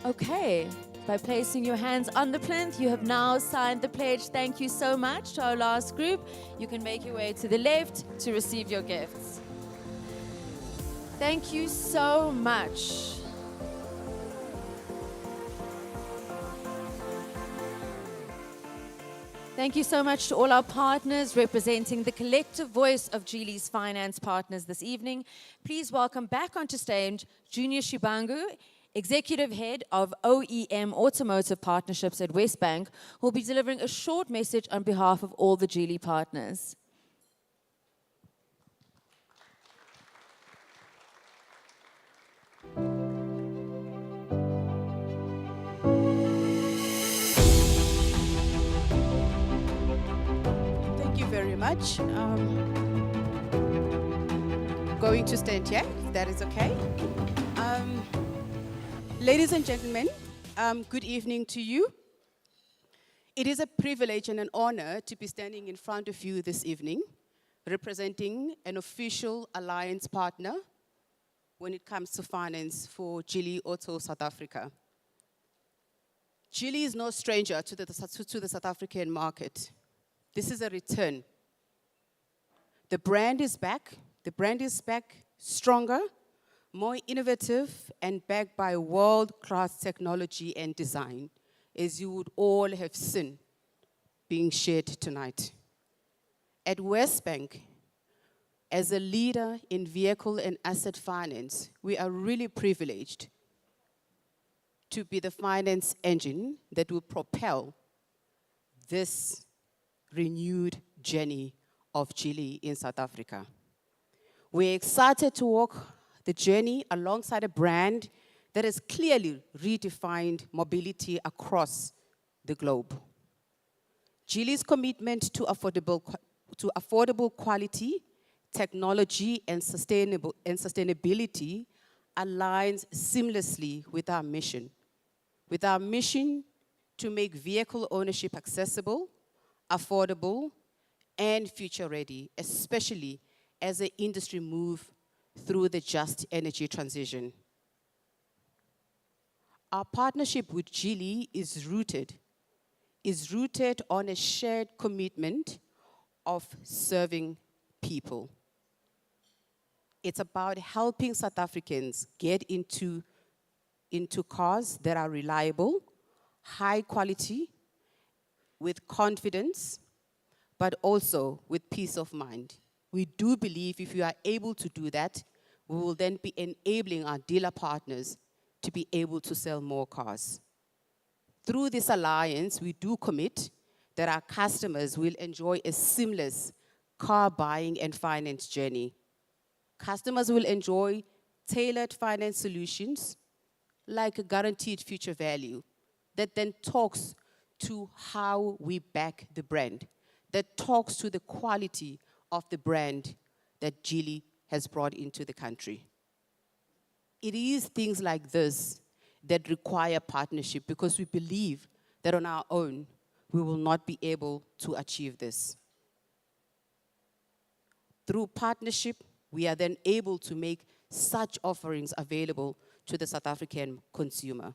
Okay, by placing your hands on the plinth, you have now signed the pledge. Thank you so much to our last group. You can make your way to the left to receive your gifts. Thank you so much. Thank you so much to all our partners representing the collective voice of Geely's finance partners this evening. Please welcome back onto stage Junior Shibangu, Executive Head of OEM Automotive Partnerships at Westbank, who will be delivering a short message on behalf of all the Geely partners. Thank you very much. Going to stand here, if that is okay. Ladies and gentlemen, good evening to you. It is a privilege and an honor to be standing in front of you this evening, representing an official alliance partner when it comes to finance for Geely Auto South Africa. Geely is no stranger to the South African market. This is a return. The brand is back. The brand is back stronger, more innovative, and backed by world-class technology and design, as you would all have seen being shared tonight. At Westbank, as a leader in vehicle and asset finance, we are really privileged to be the finance engine that will propel this renewed journey of Geely in South Africa. We're excited to walk the journey alongside a brand that has clearly redefined mobility across the globe. Geely's commitment to affordable quality, technology, and sustainability aligns seamlessly with our mission to make vehicle ownership accessible, affordable, and future-ready, especially as the industry moves through the just energy transition. Our partnership with Geely is rooted on a shared commitment of serving people. It's about helping South Africans get into cars that are reliable, high quality, with confidence, but also with peace of mind. We do believe if you are able to do that, we will then be enabling our dealer partners to be able to sell more cars. Through this alliance, we do commit that our customers will enjoy a seamless car buying and finance journey. Customers will enjoy tailored finance solutions like a guaranteed future value that then talks to how we back the brand, that talks to the quality of the brand that Geely has brought into the country. It is things like this that require partnership because we believe that on our own, we will not be able to achieve this. Through partnership, we are then able to make such offerings available to the South African consumer.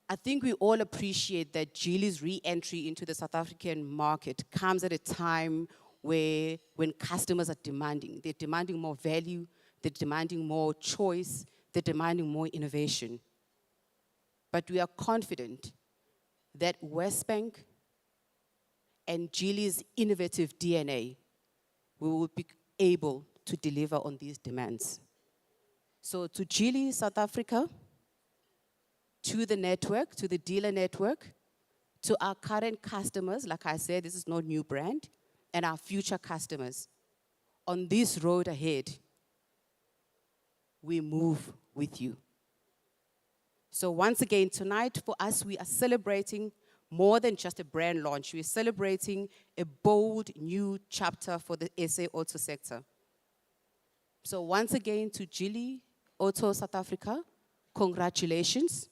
I think we all appreciate that Geely's re-entry into the South African market comes at a time when customers are demanding. They're demanding more value, they're demanding more choice, they're demanding more innovation. But we are confident that Westbank and Geely's innovative DNA, we will be able to deliver on these demands. So to Geely South Africa, to the network, to the dealer network, to our current customers, like I said, this is not new brand, and our future customers, on this road ahead, we move with you. So once again, tonight for us, we are celebrating more than just a brand launch. We're celebrating a bold new chapter for the SA auto sector. So once again, to Geely Auto South Africa, congratulations.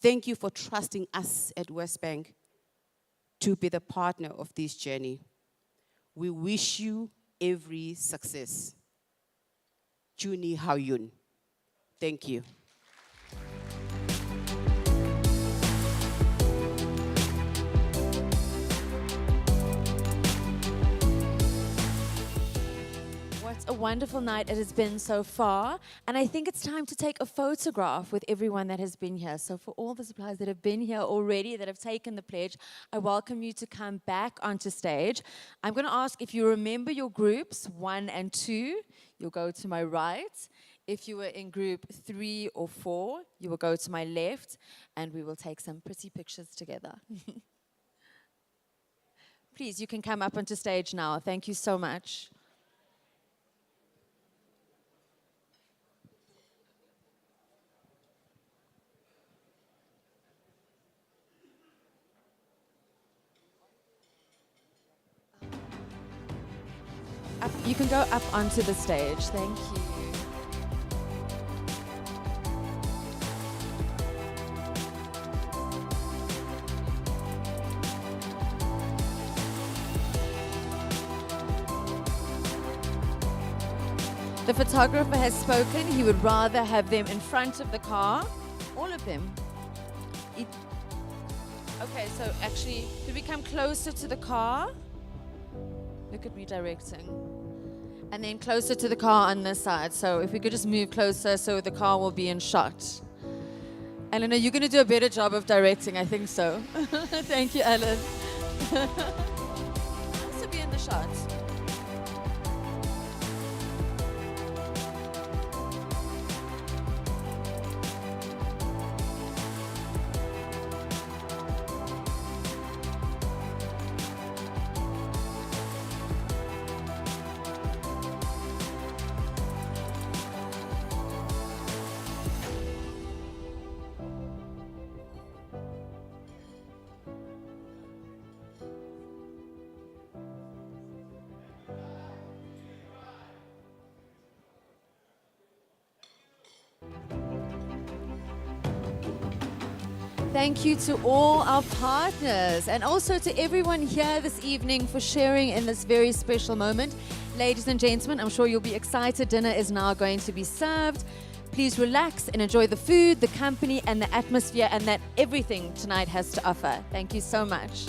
Thank you for trusting us at Westbank to be the partner of this journey. We wish you every success. Juni Haoyun. Thank you. What a wonderful night it has been so far. And I think it's time to take a photograph with everyone that has been here. So for all the suppliers that have been here already, that have taken the pledge, I welcome you to come back onto stage. I'm going to ask if you remember your groups 1 and 2, you'll go to my right. If you were in group 3 or 4, you will go to my left, and we will take some pretty pictures together. Please, you can come up onto stage now. Thank you so much. You can go up onto the stage. Thank you. The photographer has spoken. He would rather have them in front of the car. All of them. Okay, so actually, could we come closer to the car? Look at me directing. And then closer to the car on this side. So if we could just move closer so the car will be in shot. Eleanor, you're going to do a better job of directing, I think so. Thank you, Ellen. Nice to be in the shot. Thank you to all our partners and also to everyone here this evening for sharing in this very special moment. Ladies and gentlemen, I'm sure you'll be excited. Dinner is now going to be served. Please relax and enjoy the food, the company, and the atmosphere, and that everything tonight has to offer. Thank you so much.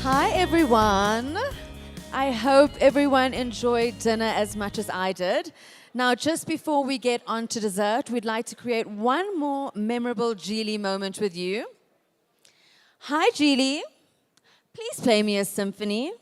Hi, everyone. I hope everyone enjoyed dinner as much as I did. Now, just before we get on to dessert, we'd like to create one more memorable Geely moment with you. Hi, Geely. Please play me a symphony.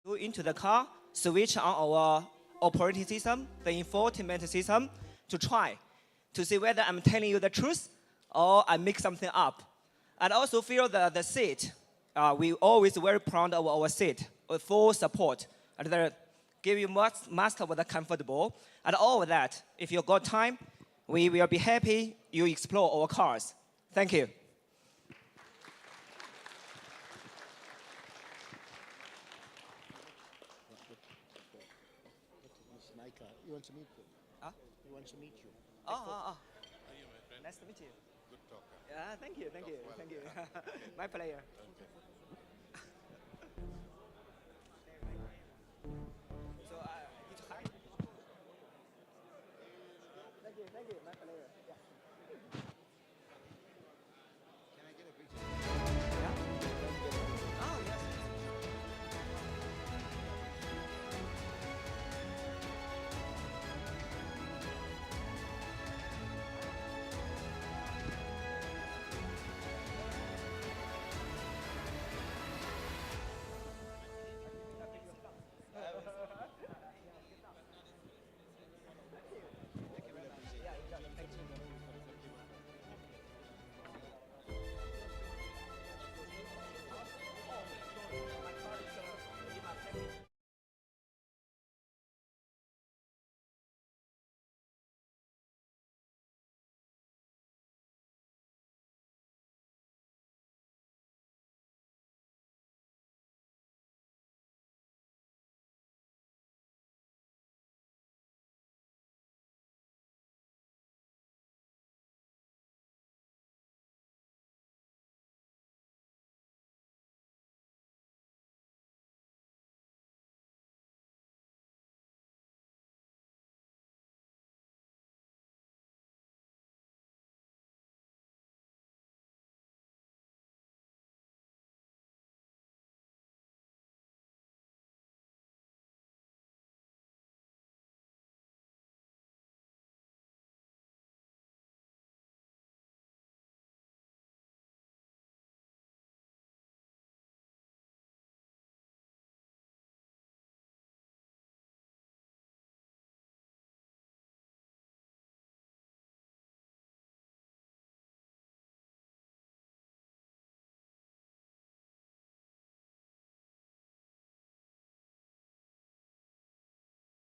Go into the car, switch on our operating system, the infotainment system, to try to see whether I'm telling you the truth or I make something up. And also feel the seat. We always very proud of our seat, with full support, and give you most of the comfortable. And all of that, if you got time, we will be happy you explore our cars. Thank you. He wants to meet you. Huh? He wants to meet you. Oh. Nice to meet you. Yeah, thank you. My player.